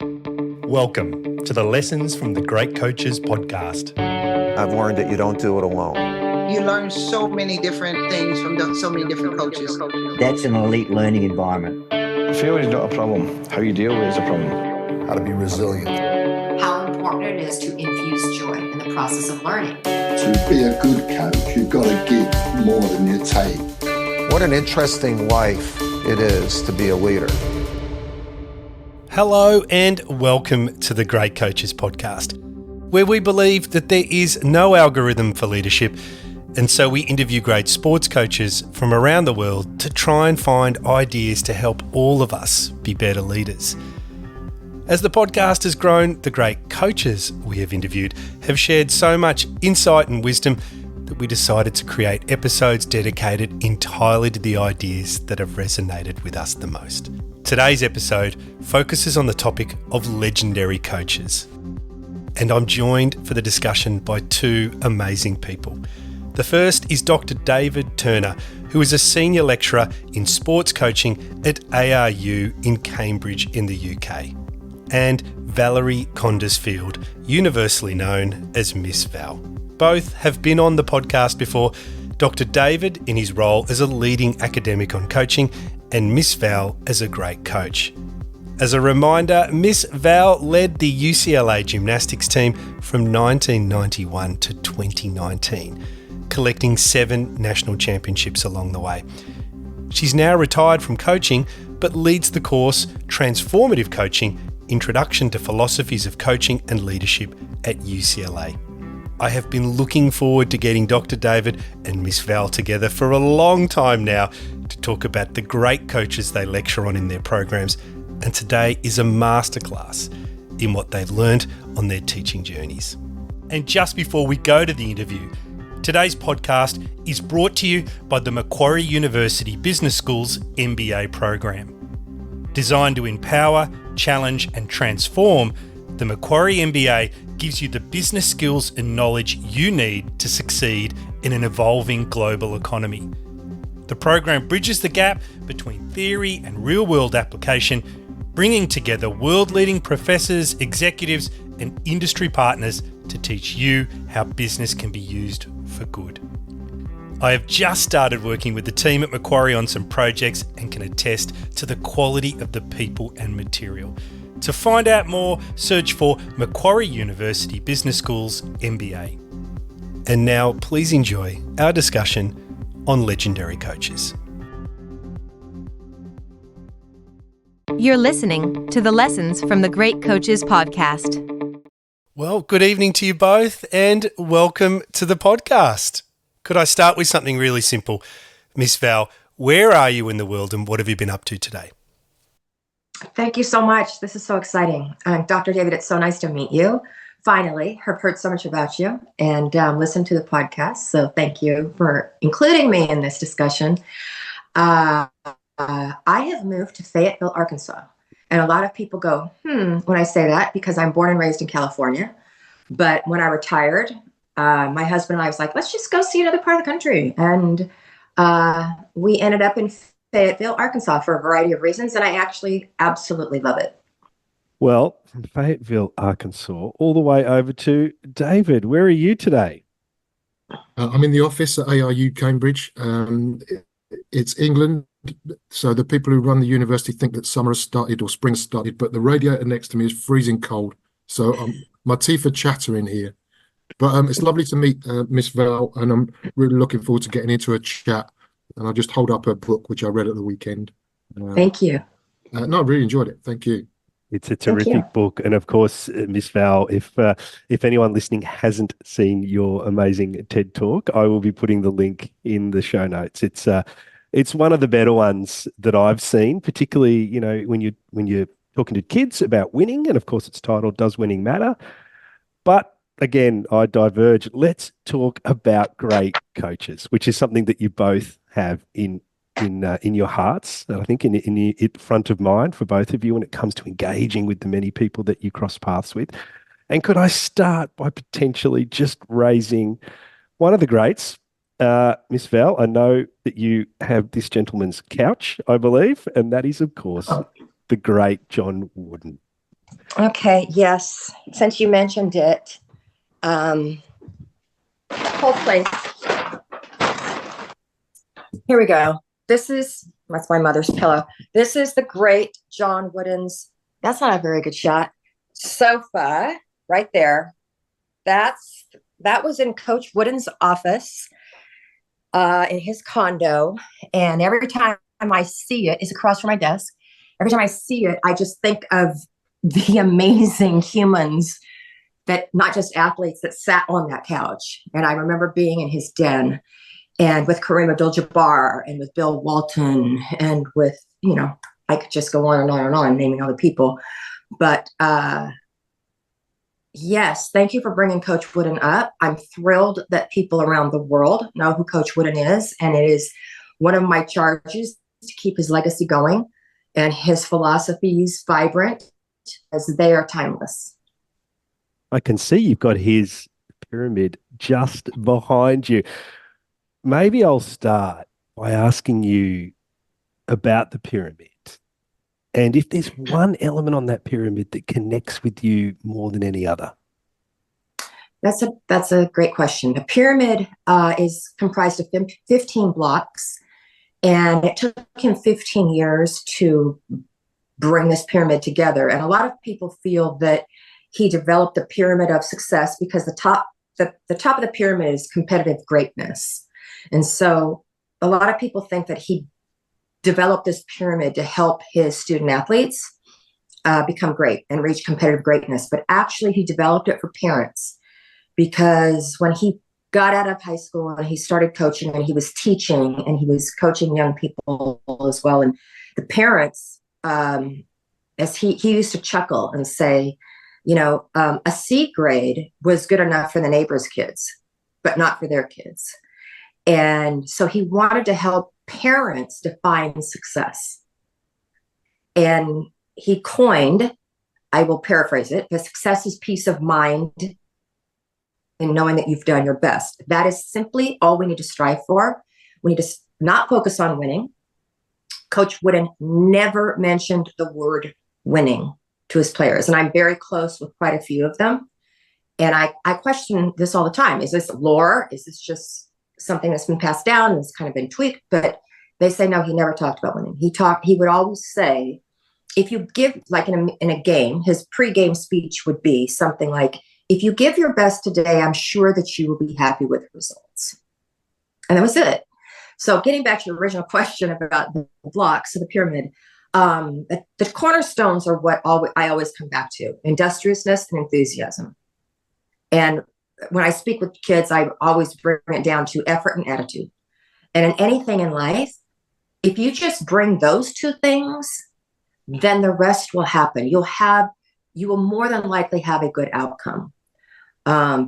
Welcome to the Lessons from the Great Coaches podcast. I've learned that you don't do it alone. You learn so many different things from so many different coaches. That's an elite learning environment. Failure is not a problem. How you deal with it is a problem. How to be resilient. How important it is to infuse joy in the process of learning. To be a good coach, you've got to give more than you take. What an interesting life it is to be a leader. Hello and welcome to the Great Coaches podcast, where we believe that there is no algorithm for leadership, and so we interview great sports coaches from around the world to try and find ideas to help all of us be better leaders. As the podcast has grown, the great coaches we have interviewed have shared so much insight and wisdom that we decided to create episodes dedicated entirely to the ideas that have resonated with us the most. Today's episode focuses on the topic of legendary coaches. And I'm joined for the discussion by two amazing people. The first is Dr. David Turner, who is a senior lecturer in sports coaching at ARU in Cambridge in the UK. And Valerie Condesfield, universally known as Miss Val. Both have been on the podcast before, Dr. David in his role as a leading academic on coaching and Miss Val as a great coach. As a reminder, Miss Val led the UCLA gymnastics team from 1991 to 2019, collecting 7 national championships along the way. She's now retired from coaching, but leads the course Transformative Coaching, Introduction to Philosophies of Coaching and Leadership at UCLA. I have been looking forward to getting Dr. David and Miss Val together for a long time now to talk about the great coaches they lecture on in their programs, and today is a masterclass in what they've learned on their teaching journeys. And just before we go to the interview, today's podcast is brought to you by the Macquarie University Business School's MBA program. Designed to empower, challenge and transform, the Macquarie MBA gives you the business skills and knowledge you need to succeed in an evolving global economy. The program bridges the gap between theory and real-world application, bringing together world-leading professors, executives and industry partners to teach you how business can be used for good. I have just started working with the team at Macquarie on some projects and can attest to the quality of the people and material. To find out more, search for Macquarie University Business School's MBA. And now, please enjoy our discussion on legendary coaches. You're listening to the Lessons from the Great Coaches podcast. Well, good evening to you both and welcome to the podcast. Could I start with something really simple? Miss Val, where are you in the world and what have you been up to today? Thank you so much. This is so exciting. Dr. David, it's so nice to meet you. Finally, I've heard so much about you and listened to the podcast. So thank you for including me in this discussion. I have moved to Fayetteville, Arkansas. And a lot of people go, when I say that, because I'm born and raised in California. But when I retired, my husband and I was like, let's just go see another part of the country. And we ended up in Fayetteville, Arkansas for a variety of reasons, and I actually absolutely love it. Well, from Fayetteville, Arkansas, all the way over to David. Where are you today? I'm in the office at ARU Cambridge. It's England, so the people who run the university think that summer has started or spring started, but the radiator next to me is freezing cold, so my teeth are chattering here. But it's lovely to meet Miss Val, and I'm really looking forward to getting into a chat. And I'll just hold up her book, which I read at the weekend. Thank you. No, I really enjoyed it. Thank you. It's a terrific book. And of course, Miss Val, if anyone listening hasn't seen your amazing TED Talk, I will be putting the link in the show notes. It's one of the better ones that I've seen, particularly, you know, when you're talking to kids about winning. And of course, it's titled Does Winning Matter? But again, I diverge. Let's talk about great coaches, which is something that you both have in your hearts, and I think in front of mind for both of you when it comes to engaging with the many people that you cross paths with. And could I start by potentially just raising one of the greats, Miss Val? I know that you have this gentleman's couch, I believe, and that is, of course, the great John Wooden. Okay, yes. Since you mentioned it, hold place. Here we go. That's my mother's pillow. This is the great John Wooden's, that's not a very good shot, sofa right there. That was in Coach Wooden's office in his condo. And every time I see it, it's across from my desk. Every time I see it, I just think of the amazing humans that, not just athletes, that sat on that couch. And I remember being in his den and with Kareem Abdul-Jabbar and with Bill Walton and with, I could just go on and on and on naming other people. But yes, thank you for bringing Coach Wooden up. I'm thrilled that people around the world know who Coach Wooden is. And it is one of my charges to keep his legacy going and his philosophies vibrant, as they are timeless. I can see you've got his pyramid just behind you. Maybe I'll start by asking you about the pyramid. And if there's one element on that pyramid that connects with you more than any other. That's a great question. The pyramid is comprised of 15 blocks, and it took him 15 years to bring this pyramid together. And a lot of people feel that he developed the pyramid of success because the top of the pyramid is competitive greatness. And so a lot of people think that he developed this pyramid to help his student athletes become great and reach competitive greatness. But actually, he developed it for parents, because when he got out of high school and he started coaching and he was teaching and he was coaching young people as well, and the parents, as he used to chuckle and say, a C grade was good enough for the neighbors' kids, but not for their kids. And so he wanted to help parents define success. And he coined, I will paraphrase it, the success is peace of mind in knowing that you've done your best. That is simply all we need to strive for. We need to not focus on winning. Coach Wooden never mentioned the word winning to his players. And I'm very close with quite a few of them. And I question this all the time. Is this lore? Is this just something that's been passed down and it's kind of been tweaked? But they say, no, he never talked about winning. He would always say, if you give, like in a game, his pregame speech would be something like, if you give your best today, I'm sure that you will be happy with the results. And that was it. So getting back to your original question about the blocks of the pyramid, the cornerstones are what I always come back to: industriousness and enthusiasm. And when I speak with kids, I always bring it down to effort and attitude. And in anything in life, if you just bring those two things, then the rest will happen. You will more than likely have a good outcome.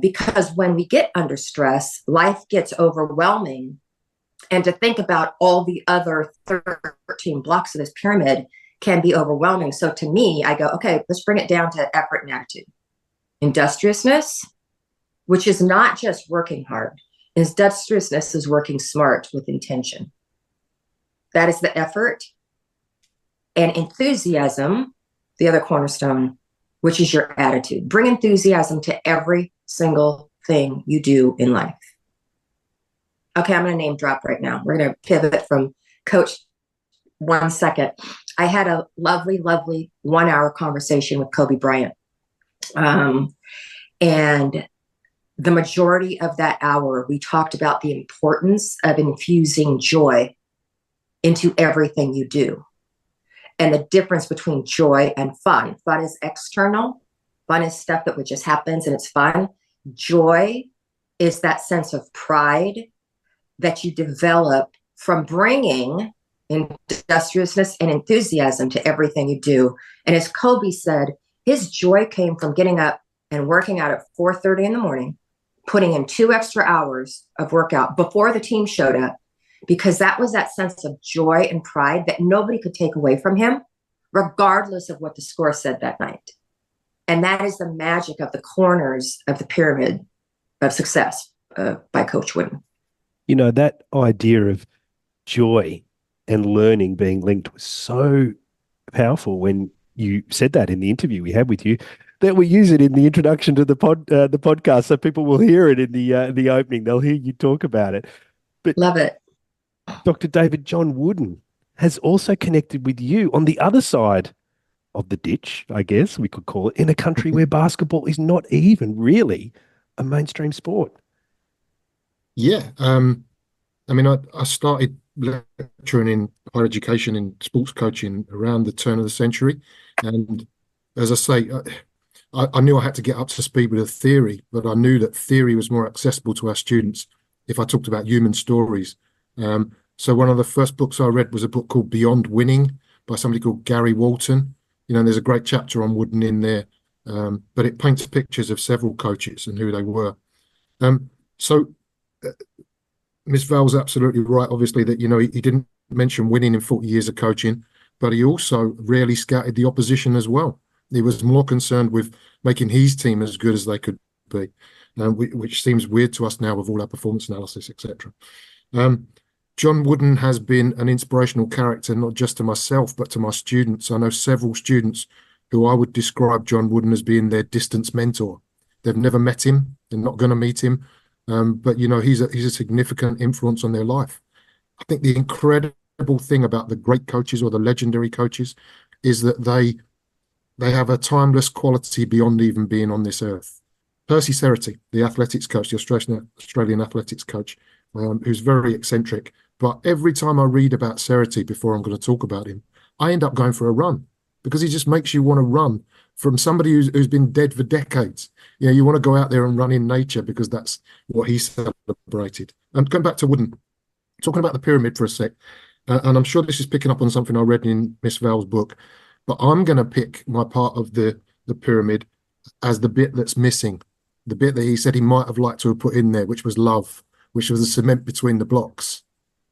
Because when we get under stress, life gets overwhelming. And to think about all the other 13 blocks of this pyramid can be overwhelming. So to me, I go, okay, let's bring it down to effort and attitude. Industriousness, which is not just working hard. Industriousness is working smart with intention. That is the effort. And enthusiasm, the other cornerstone, which is your attitude. Bring enthusiasm to every single thing you do in life. Okay, I'm going to name drop right now. We're going to pivot from Coach 1 second. I had a lovely, lovely 1 hour conversation with Kobe Bryant. And the majority of that hour, we talked about the importance of infusing joy into everything you do. And the difference between joy and fun. Fun is external. Fun is stuff that just happens and it's fun. Joy is that sense of pride that you develop from bringing industriousness and enthusiasm to everything you do. And as Kobe said, his joy came from getting up and working out at 4:30 in the morning, putting in 2 extra hours of workout before the team showed up, because that was that sense of joy and pride that nobody could take away from him, regardless of what the score said that night. And that is the magic of the corners of the pyramid of success by Coach Wooden. That idea of joy and learning being linked was so powerful when you said that in the interview we had with you, that we use it in the introduction to the podcast, so people will hear it in the opening. They'll hear you talk about it. But love it. Dr. David, John Wooden has also connected with you on the other side of the ditch, I guess we could call it, in a country where basketball is not even really a mainstream sport. Yeah. I mean, I started lecturing in higher education in sports coaching around the turn of the century. And as I say, I knew I had to get up to speed with the theory, but I knew that theory was more accessible to our students if I talked about human stories. So one of the first books I read was a book called Beyond Winning by somebody called Gary Walton. You know, and there's a great chapter on Wooden in there, but it paints pictures of several coaches and who they were. So Miss Val's absolutely right, obviously, that, you know, he didn't mention winning in 40 years of coaching, but he also rarely scouted the opposition as well. He was more concerned with making his team as good as they could be, which seems weird to us now with all our performance analysis, etc. John Wooden has been an inspirational character, not just to myself, but to my students. I know several students who I would describe John Wooden as being their distance mentor. They've never met him. They're not going to meet him. But, you know, he's a significant influence on their life. I think the incredible thing about the great coaches or the legendary coaches is that they have a timeless quality beyond even being on this earth. Percy Cerutty, the athletics coach, the Australian athletics coach, who's very eccentric. But every time I read about Cerutty before I'm going to talk about him, I end up going for a run because he just makes you want to run from somebody who's been dead for decades. You know, you want to go out there and run in nature because that's what he celebrated. And going back to Wooden, talking about the pyramid for a sec, and I'm sure this is picking up on something I read in Miss Val's book, but I'm going to pick my part of the pyramid as the bit that's missing, the bit that he said he might have liked to have put in there, which was love, which was the cement between the blocks.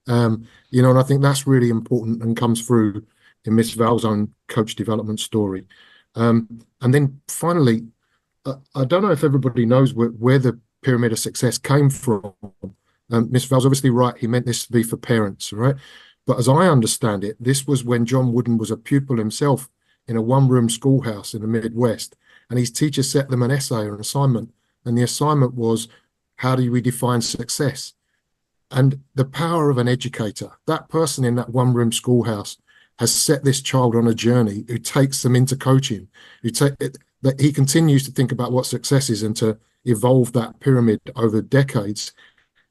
You know, and I think that's really important and comes through in Miss Val's own coach development story. And then finally, I don't know if everybody knows where the pyramid of success came from. Miss Val's obviously right. He meant this to be for parents, right? But as I understand it, this was when John Wooden was a pupil himself in a one-room schoolhouse in the Midwest. And his teacher set them an essay or an assignment. And the assignment was, how do we define success? And the power of an educator, that person in that one-room schoolhouse has set this child on a journey who takes them into coaching, that he continues to think about what success is and to evolve that pyramid over decades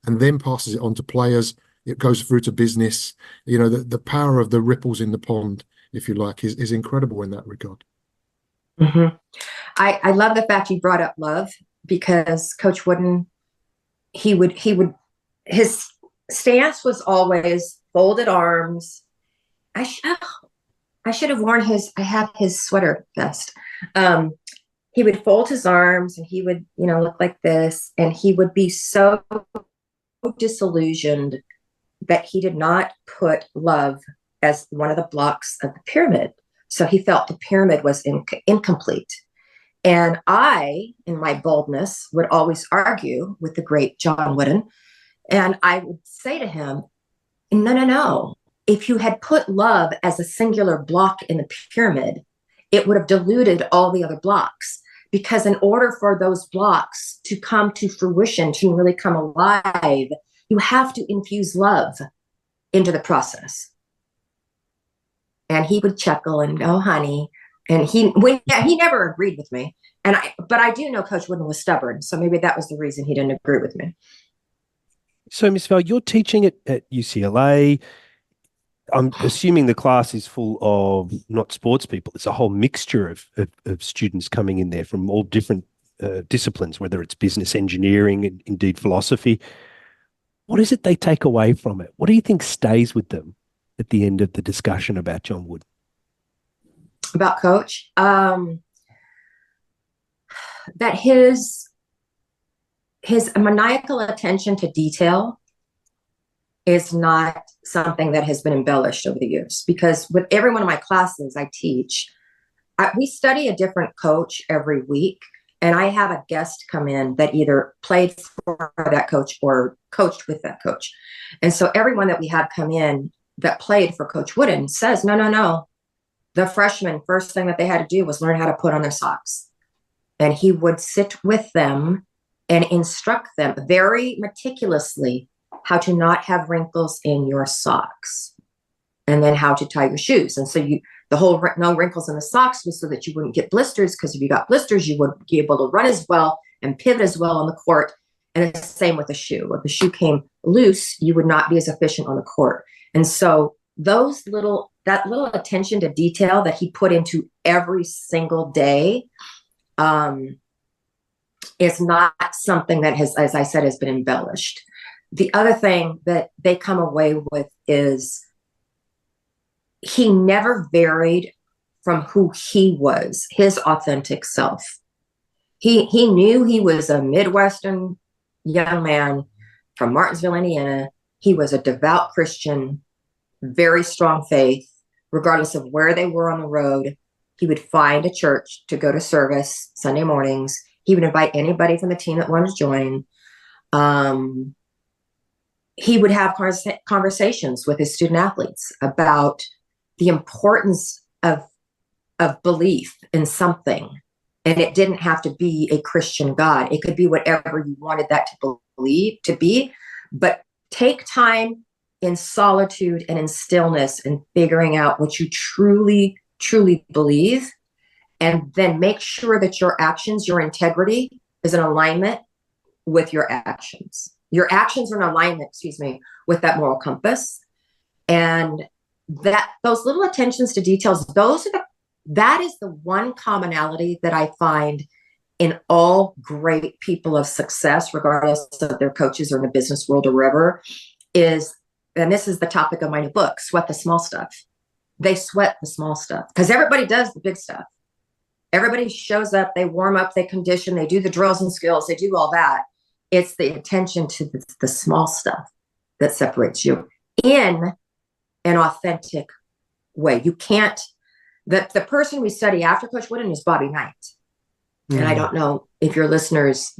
and then passes it on to players. It goes through to business. You know, the power of the ripples in the pond, if you like, is incredible in that regard. Mm-hmm. I love the fact you brought up love, because Coach Wooden, his stance was always folded arms. I should have worn I have his sweater vest. He would fold his arms and he would, you know, look like this, and he would be so disillusioned that he did not put love as one of the blocks of the pyramid. So he felt the pyramid was incomplete. And I, in my boldness, would always argue with the great John Wooden. And I would say to him, no. If you had put love as a singular block in the pyramid, it would have diluted all the other blocks. Because in order for those blocks to come to fruition, to really come alive, you have to infuse love into the process. And he would chuckle and go, honey. And he never agreed with me. But I do know Coach Wooden was stubborn. So maybe that was the reason he didn't agree with me. So, Ms. Val, you're teaching at UCLA. I'm assuming the class is full of not sports people. It's a whole mixture of students coming in there from all different disciplines, whether it's business, engineering, and indeed philosophy. What is it they take away from it? What do you think stays with them at the end of the discussion about John Wooden? About Coach? That his maniacal attention to detail is not something that has been embellished over the years, because with every one of my classes I teach, we study a different coach every week, and I have a guest come in that either played for that coach or coached with that coach. And so everyone that we have come in that played for Coach Wooden says, no, the freshmen, first thing that they had to do was learn how to put on their socks. And he would sit with them and instruct them very meticulously how to not have wrinkles in your socks, and then how to tie your shoes. And so the whole no wrinkles in the socks was so that you wouldn't get blisters, because if you got blisters, you wouldn't be able to run as well and pivot as well on the court. And the same with the shoe. If the shoe came loose, you would not be as efficient on the court. And so that little attention to detail that he put into every single day is not something that has, as I said, has been embellished. The other thing that they come away with is he never varied from who he was, his authentic self. He knew he was a Midwestern young man from Martinsville, Indiana. He was a devout Christian, very strong faith, regardless of where they were on the road. He would find a church to go to service Sunday mornings. He would invite anybody from the team that wanted to join. He would have conversations with his student athletes about the importance of belief in something. And it didn't have to be a Christian God. It could be whatever you wanted that to believe to be. But take time in solitude and in stillness and figuring out what you truly, truly believe. And then make sure that your actions, your integrity is in alignment with your actions. Your actions are in alignment, with that moral compass. And that those little attentions to details, that is the one commonality that I find in all great people of success, regardless of their coaches or in the business world or wherever, is, and this is the topic of my new book, Sweat the Small Stuff. They sweat the small stuff because everybody does the big stuff. Everybody shows up, they warm up, they condition, they do the drills and skills, they do all that. It's the attention to the small stuff that separates you in an authentic way. You can't, the person we study after Coach Wooden is Bobby Knight. Mm-hmm. And I don't know if your listeners,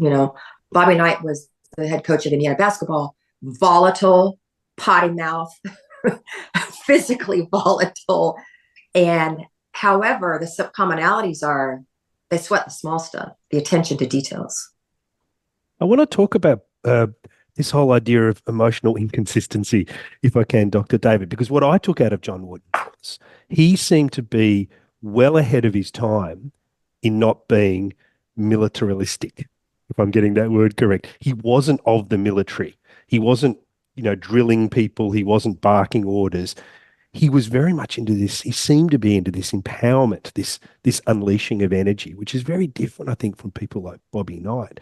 Bobby Knight was the head coach of Indiana basketball, volatile, potty mouth, physically volatile. And however, the commonalities are they sweat the small stuff, the attention to details. I want to talk about this whole idea of emotional inconsistency, if I can, Dr. David, because what I took out of John Wooden was he seemed to be well ahead of his time in not being militaristic, if I'm getting that word correct. He wasn't of the military. He wasn't, drilling people. He wasn't barking orders. He was very much into this. He seemed to be into this empowerment, this unleashing of energy, which is very different, I think, from people like Bobby Knight.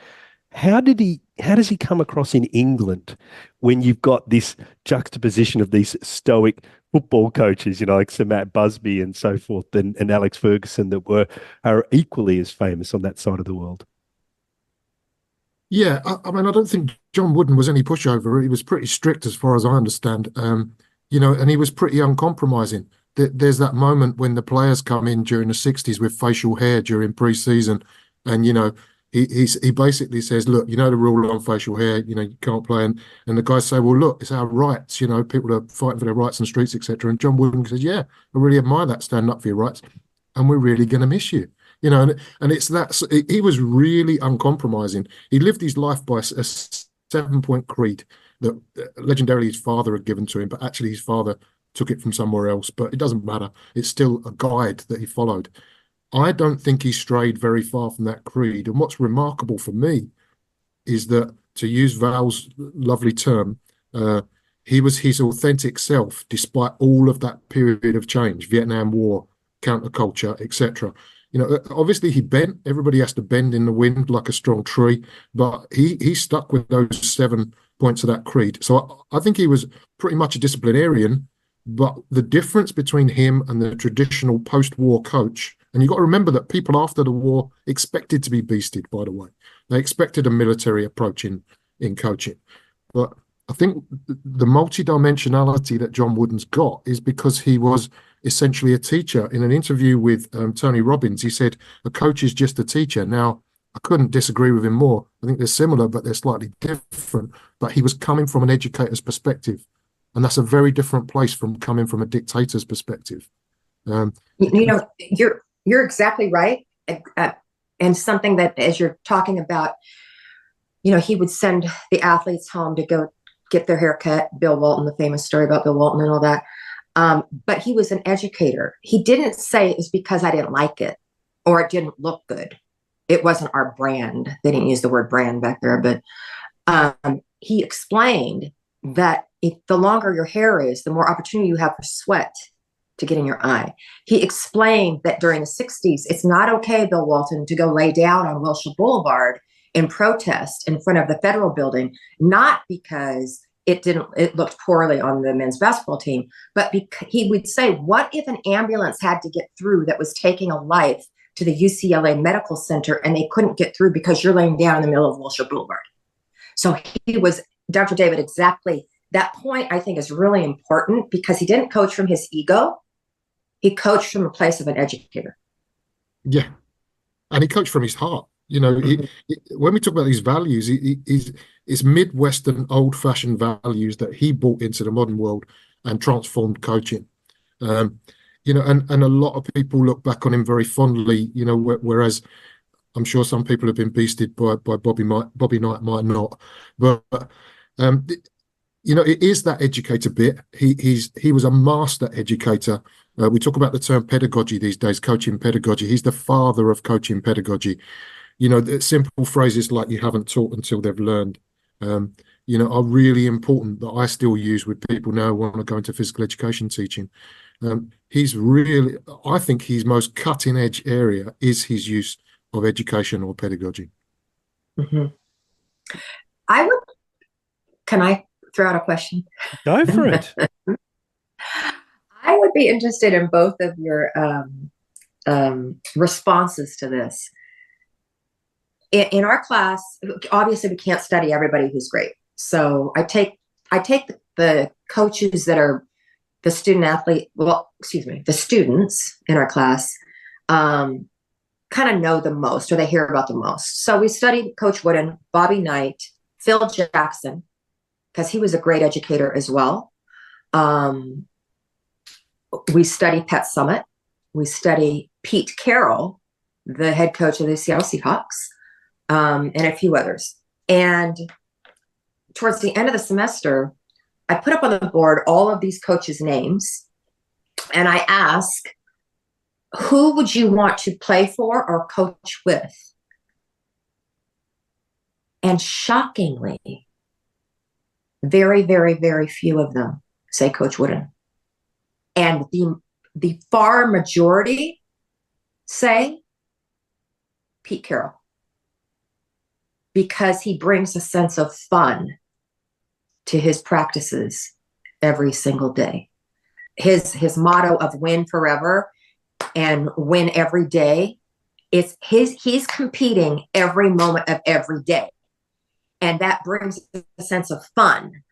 How does he come across in England when you've got this juxtaposition of these stoic football coaches, like Sir Matt Busby and so forth, and Alex Ferguson that are equally as famous on that side of the world? Yeah, I mean, I don't think John Wooden was any pushover. He was pretty strict as far as I understand, and he was pretty uncompromising. There's that moment when the players come in during the 60s with facial hair during pre-season, and, he basically says, look, the rule on facial hair, you can't play. And the guys say, well, look, it's our rights. People are fighting for their rights in the streets, etc. And John Wooden says, yeah, I really admire that, standing up for your rights. And we're really going to miss you. And it's that he was really uncompromising. He lived his life by a 7-point creed that legendarily his father had given to him, but actually his father took it from somewhere else. But it doesn't matter. It's still a guide that he followed. I don't think he strayed very far from that creed. And what's remarkable for me is that, to use Val's lovely term, he was his authentic self despite all of that period of change, Vietnam War, counterculture, etc. Obviously he bent. Everybody has to bend in the wind like a strong tree, but he stuck with those 7 points of that creed. So I think he was pretty much a disciplinarian, but the difference between him and the traditional post-war coach, and you've got to remember that people after the war expected to be beasted, by the way. They expected a military approach in coaching. But I think the multidimensionality that John Wooden's got is because he was essentially a teacher. In an interview with Tony Robbins, he said, a coach is just a teacher. Now, I couldn't disagree with him more. I think they're similar, but they're slightly different. But he was coming from an educator's perspective. And that's a very different place from coming from a dictator's perspective. You know, you're exactly right. And something that, as you're talking about, you know, he would send the athletes home to go get their hair cut. Bill Walton, the famous story about Bill Walton and all that. But he was an educator. He didn't say it was because I didn't like it or it didn't look good. It wasn't our brand. They didn't use the word brand back there, but he explained that if the longer your hair is, the more opportunity you have for sweat to get in your eye. He explained that during the 60s, it's not okay, Bill Walton, to go lay down on Wilshire Boulevard in protest in front of the federal building, not because it looked poorly on the men's basketball team, but because he would say, what if an ambulance had to get through that was taking a life to the UCLA Medical Center and they couldn't get through because you're laying down in the middle of Wilshire Boulevard? So he was, Dr. David, exactly. That point, I think, is really important because he didn't coach from his ego. He coached from a place of an educator. Yeah. And he coached from his heart. You know, when we talk about these values, it's Midwestern old-fashioned values that he brought into the modern world and transformed coaching. You know, and a lot of people look back on him very fondly, you know, whereas I'm sure some people have been beasted by Bobby Knight might not. But you know, it is that educator bit. He was a master educator. We talk about the term pedagogy these days, coaching pedagogy. He's the father of coaching pedagogy. You know, the simple phrases like "you haven't taught until they've learned," you know, are really important that I still use with people now who want to go into physical education teaching. He's really, I think his most cutting edge area is his use of education or pedagogy. Mm-hmm. Can I throw out a question? Go for it. I would be interested in both of your responses to this. In our class, obviously we can't study everybody who's great. So I take the coaches that are the the students in our class kind of know the most, or they hear about the most. So we studied Coach Wooden, Bobby Knight, Phil Jackson, because he was a great educator as well. We study Pat Summitt. We study Pete Carroll, the head coach of the Seattle Seahawks, and a few others. And towards the end of the semester, I put up on the board all of these coaches' names, and I ask, who would you want to play for or coach with? And shockingly, very, very, very few of them say Coach Wooden. And the far majority say Pete Carroll, because he brings a sense of fun to his practices every single day. His motto of win forever and win every day, he's competing every moment of every day. And that brings a sense of fun.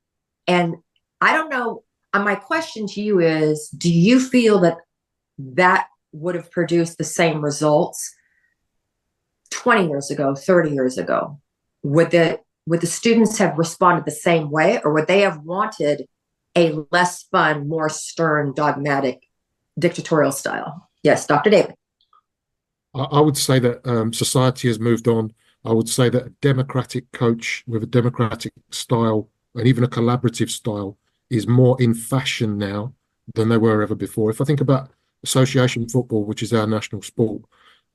And I don't know, my question to you is, do you feel that would have produced the same results 20 years ago, 30 years ago? Would the students have responded the same way, or would they have wanted a less fun, more stern, dogmatic, dictatorial style? Yes, Dr. David. I would say that society has moved on. I would say that a democratic coach with a democratic style and even a collaborative style is more in fashion now than they were ever before. If I think about association football, which is our national sport,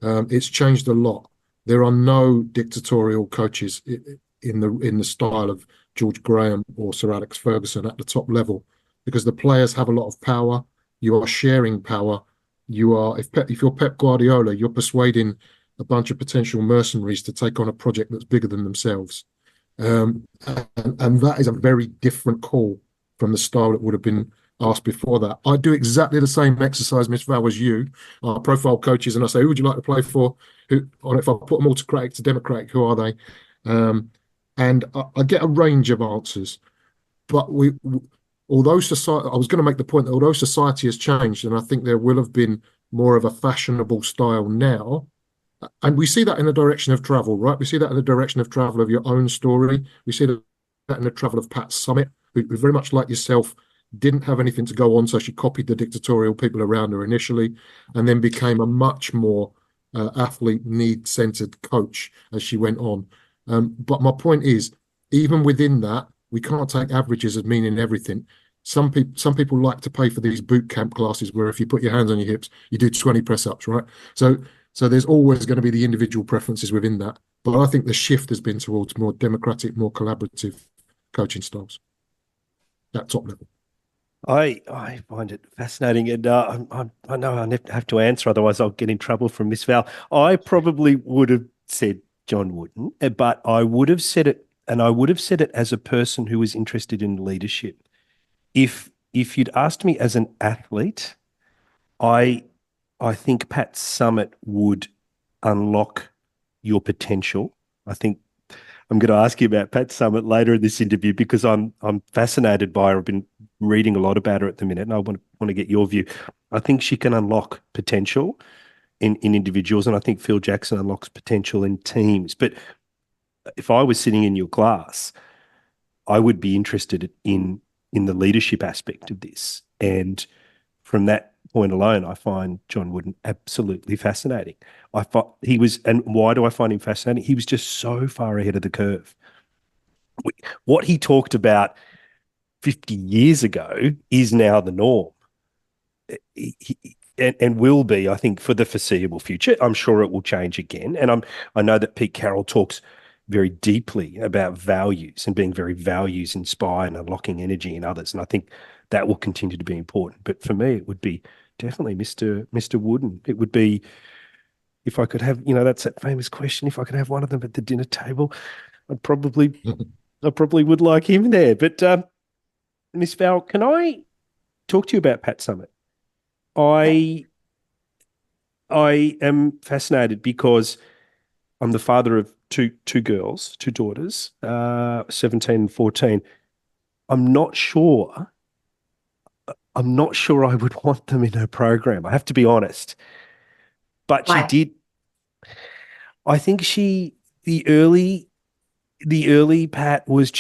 it's changed a lot. There are no dictatorial coaches in the style of George Graham or Sir Alex Ferguson at the top level, because the players have a lot of power. You are sharing power. If you're Pep Guardiola, you're persuading a bunch of potential mercenaries to take on a project that's bigger than themselves. And that is a very different call from the style that would have been asked before that. I do exactly the same exercise, Miss Val, as you. I profile coaches and I say, who would you like to play for? If I put them autocratic to democratic, who are they? And I get a range of answers. But although society, I was going to make the point that although society has changed, and I think there will have been more of a fashionable style now, and we see that in the direction of travel, right? We see that in the direction of travel of your own story. We see that in the travel of Pat Summitt, who very much like yourself didn't have anything to go on, so she copied the dictatorial people around her initially, and then became a much more athlete need-centered coach as she went on. But my point is, even within that, we can't take averages as meaning everything. Some people like to pay for these boot camp classes where if you put your hands on your hips, you do 20 press-ups, right? So there's always going to be the individual preferences within that. But I think the shift has been towards more democratic, more collaborative coaching styles at top level. I find it fascinating, and I know I have to answer, otherwise I'll get in trouble from Miss Val. I probably would have said John Wooden, but I would have said it, and I would have said it as a person who was interested in leadership. If you'd asked me as an athlete, I think Pat Summitt would unlock your potential. I think I'm going to ask you about Pat Summitt later in this interview because I'm fascinated by her. I've been reading a lot about her at the minute, and I want to get your view. I think she can unlock potential in individuals, and I think Phil Jackson unlocks potential in teams. But if I was sitting in your class, I would be interested in the leadership aspect of this. And from that point alone, I find John Wooden absolutely fascinating. I thought he was, and why do I find him fascinating? He was just so far ahead of the curve. What he talked about 50 years ago is now the norm. And will be, I think, for the foreseeable future. I'm sure it will change again. And I know that Pete Carroll talks very deeply about values and being very values inspired and unlocking energy in others. And I think that will continue to be important. But for me, it would be definitely Mr. Wooden. It would be, if I could have, that's that famous question, if I could have one of them at the dinner table, I probably would like him there. But Miss Val, can I talk to you about Pat Summitt? I am fascinated because I'm the father of two girls, two daughters, 17 and 14. I'm not sure I would want them in her program. I have to be honest. But Why? she did. I think the early Pat was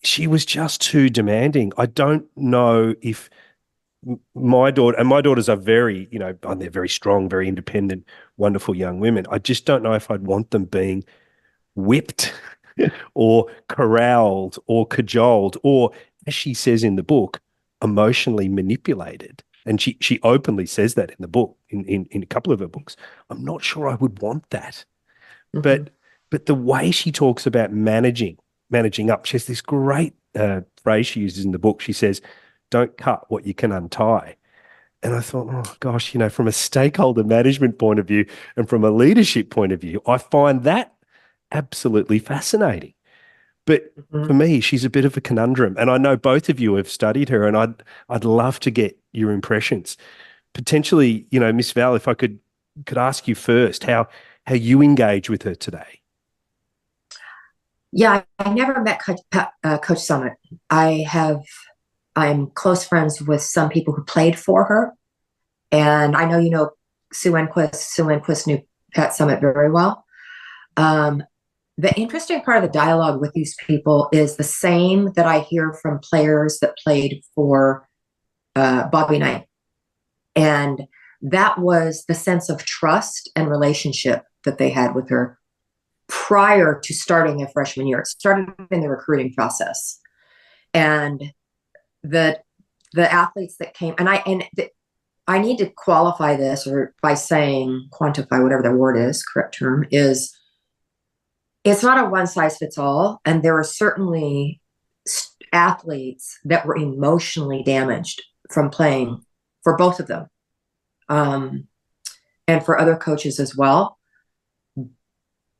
she was just too demanding. I don't know if my daughters are very, they're very strong, very independent, wonderful young women. I just don't know if I'd want them being whipped or corralled or cajoled or, as she says in the book, emotionally manipulated. And she openly says that in the book, in a couple of her books. I'm not sure I would want that. Mm-hmm. But the way she talks about managing up, she has this great phrase she uses in the book. She says, "Don't cut what you can untie." And I thought, oh gosh, from a stakeholder management point of view and from a leadership point of view, I find that absolutely fascinating. But for me, she's a bit of a conundrum. And I know both of you have studied her, and I'd love to get your impressions. Potentially, Miss Val, if I could ask you first how you engage with her today. Yeah, I never met Coach Summitt. I'm close friends with some people who played for her. And I know Sue Enquist. Sue Enquist knew Pat Summitt very well. The interesting part of the dialogue with these people is the same that I hear from players that played for Bobby Knight. And that was the sense of trust and relationship that they had with her prior to starting a freshman year. It started in the recruiting process. And the athletes that came, and I need to qualify this or by saying, quantify, whatever the word is, correct term, is it's not a one size fits all. And there are certainly athletes that were emotionally damaged from playing for both of them. And for other coaches as well.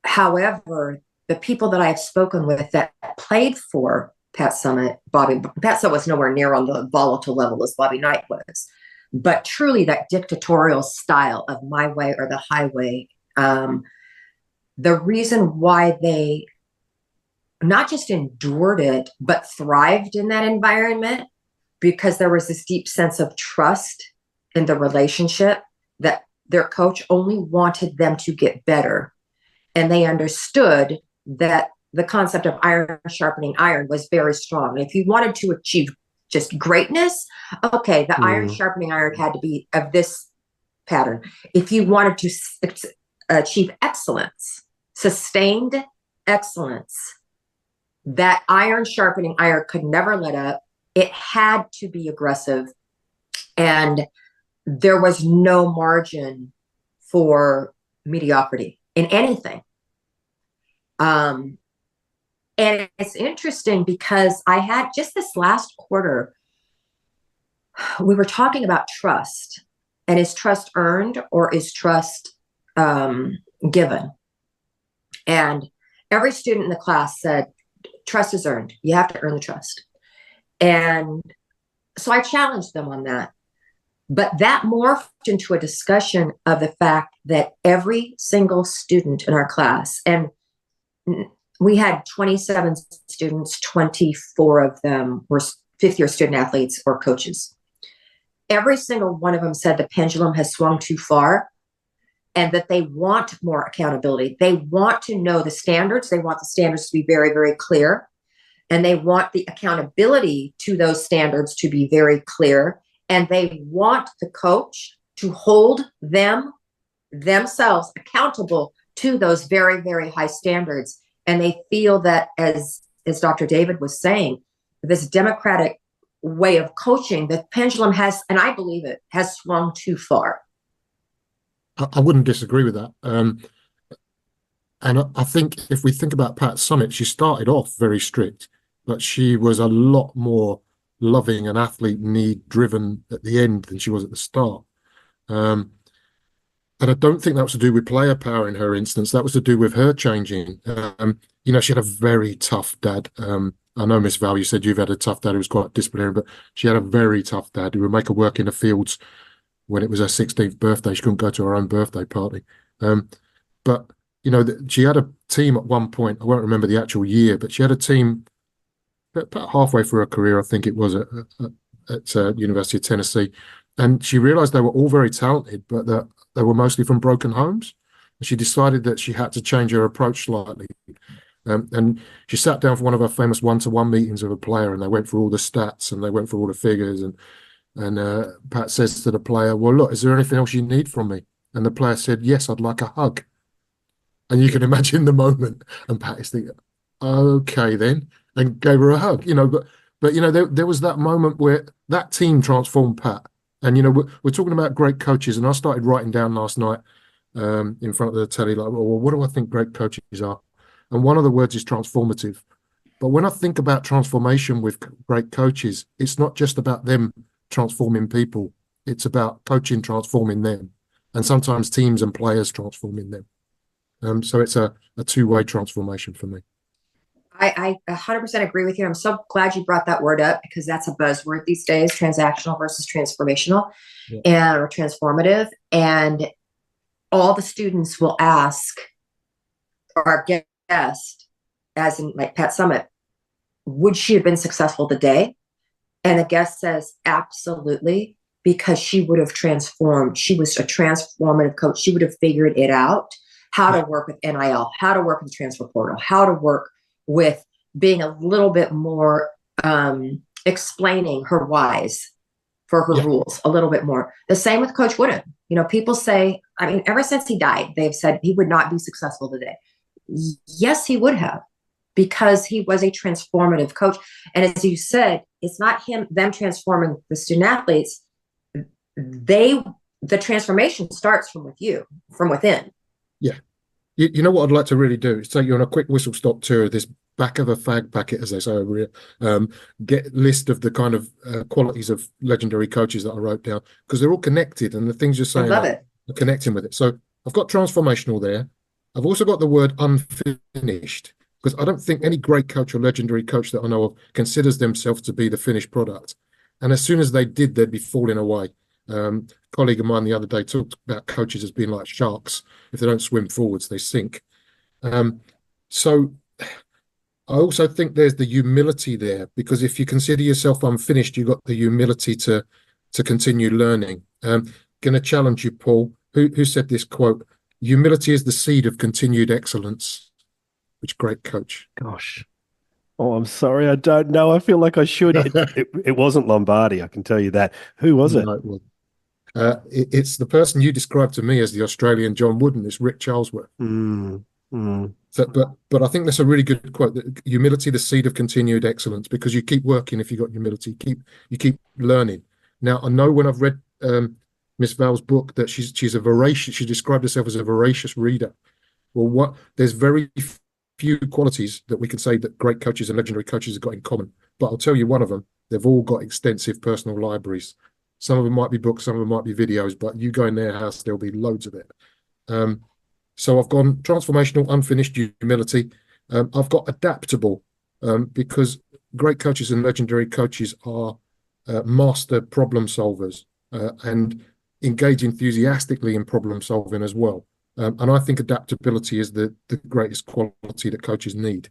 However, the people that I've spoken with that played for Pat Summitt, Pat Summitt was nowhere near on the volatile level as Bobby Knight was, but truly that dictatorial style of my way or the highway. The reason why they not just endured it, but thrived in that environment, because there was this deep sense of trust in the relationship that their coach only wanted them to get better. And they understood that the concept of iron sharpening iron was very strong. And if you wanted to achieve just greatness, okay, the iron sharpening iron had to be of this pattern. If you wanted to achieve excellence, sustained excellence, that iron sharpening iron could never let up. It had to be aggressive, and there was no margin for mediocrity in anything. And it's interesting because I had just this last quarter, we were talking about trust, and is trust earned or is trust given? And every student in the class said, trust is earned. You have to earn the trust. And so I challenged them on that. But that morphed into a discussion of the fact that every single student in our class, and we had 27 students, 24 of them were fifth-year student athletes or coaches. Every single one of them said the pendulum has swung too far and that they want more accountability. They want to know the standards. They want the standards to be very, very clear. And they want the accountability to those standards to be very clear. And they want the coach to hold themselves accountable to those very, very high standards. And they feel that, as Dr. David was saying, this democratic way of coaching, the pendulum has, and I believe it, has swung too far. I wouldn't disagree with that. And I think if we think about Pat Summitt, she started off very strict, but she was a lot more loving and athlete need driven at the end than she was at the start. And I don't think that was to do with player power in her instance. That was to do with her changing. She had a very tough dad. I know, Miss Val, you said you've had a tough dad who was quite disciplinarian, but she had a very tough dad who would make her work in the fields when it was her 16th birthday. She couldn't go to her own birthday party. But she had a team at one point. I won't remember the actual year, but she had a team about halfway through her career, I think it was, at University of Tennessee. And she realized they were all very talented, but that they were mostly from broken homes. And she decided that she had to change her approach slightly. And she sat down for one of her famous one-to-one meetings of a player, and they went through all the stats and they went through all the figures. And Pat says to the player, well, look, is there anything else you need from me? And the player said, yes, I'd like a hug. And you can imagine the moment. And Pat is thinking, okay, then, and gave her a hug, but there was that moment where that team transformed Pat. And, we're talking about great coaches. And I started writing down last night in front of the telly, like, well, what do I think great coaches are? And one of the words is transformative. But when I think about transformation with great coaches, it's not just about them transforming people. It's about coaching transforming them. And sometimes teams and players transforming them. So it's a two-way transformation for me. I 100% agree with you. I'm so glad you brought that word up, because that's a buzzword these days, transactional versus transformational, or transformative. And all the students will ask our guest, as in like Pat Summitt, would she have been successful today? And the guest says, absolutely, because she would have transformed. She was a transformative coach. She would have figured it out, how to work with NIL, how to work with the transfer portal, how to work with being a little bit more explaining her whys for her rules a little bit more. The same with Coach Wooden. People say, ever since he died, they've said he would not be successful today. Yes, he would have, because he was a transformative coach. And as you said, it's not them transforming the student athletes. The transformation starts from within. Yeah. You know what I'd like to really do is take you on a quick whistle-stop tour of this back of a fag packet, as they say over here. Get list of the kind of qualities of legendary coaches that I wrote down, because they're all connected, and the things you're saying are connecting with it. So I've got transformational there. I've also got the word unfinished, because I don't think any great coach or legendary coach that I know of considers themselves to be the finished product. And as soon as they did, they'd be falling away. A colleague of mine the other day talked about coaches as being like sharks. If they don't swim forwards, they sink. So I also think there's the humility there, because if you consider yourself unfinished, you've got the humility to continue learning. Going to challenge you, Paul. Who said this quote? Humility is the seed of continued excellence. Which great coach? Gosh. Oh, I'm sorry. I don't know. I feel like I should. It wasn't Lombardi. I can tell you that. Who was it? No, it wasn't. It's the person you described to me as the Australian John Wooden. It's Rick Charlesworth. So, but I think that's a really good quote. That humility, the seed of continued excellence, because you keep working if you got humility. You keep learning. Now, I know when I've read Miss Val's book that she's a voracious. She described herself as a voracious reader. Well, there's very few qualities that we can say that great coaches and legendary coaches have got in common. But I'll tell you one of them. They've all got extensive personal libraries. Some of them might be books, some of them might be videos, but you go in their house, there'll be loads of it. So I've gone transformational, unfinished humility. I've got adaptable because great coaches and legendary coaches are master problem solvers and engage enthusiastically in problem solving as well. And I think adaptability is the greatest quality that coaches need.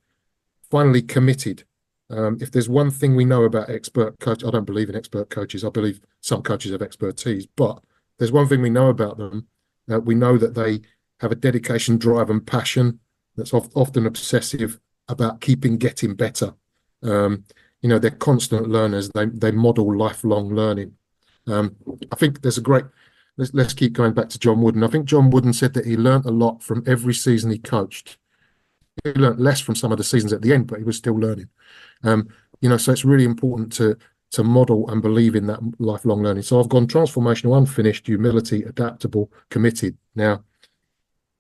Finally, committed. If there's one thing we know about expert coach, I don't believe in expert coaches. I believe some coaches have expertise, but there's one thing we know about them. We know that they have a dedication, drive, and passion that's often obsessive about getting better. They're constant learners. They model lifelong learning. I think there's a great. Let's keep going back to John Wooden. I think John Wooden said that he learned a lot from every season he coached. He learned less from some of the seasons at the end, but he was still learning. So it's really important to model and believe in that lifelong learning. So I've gone transformational, unfinished, humility, adaptable, committed. Now,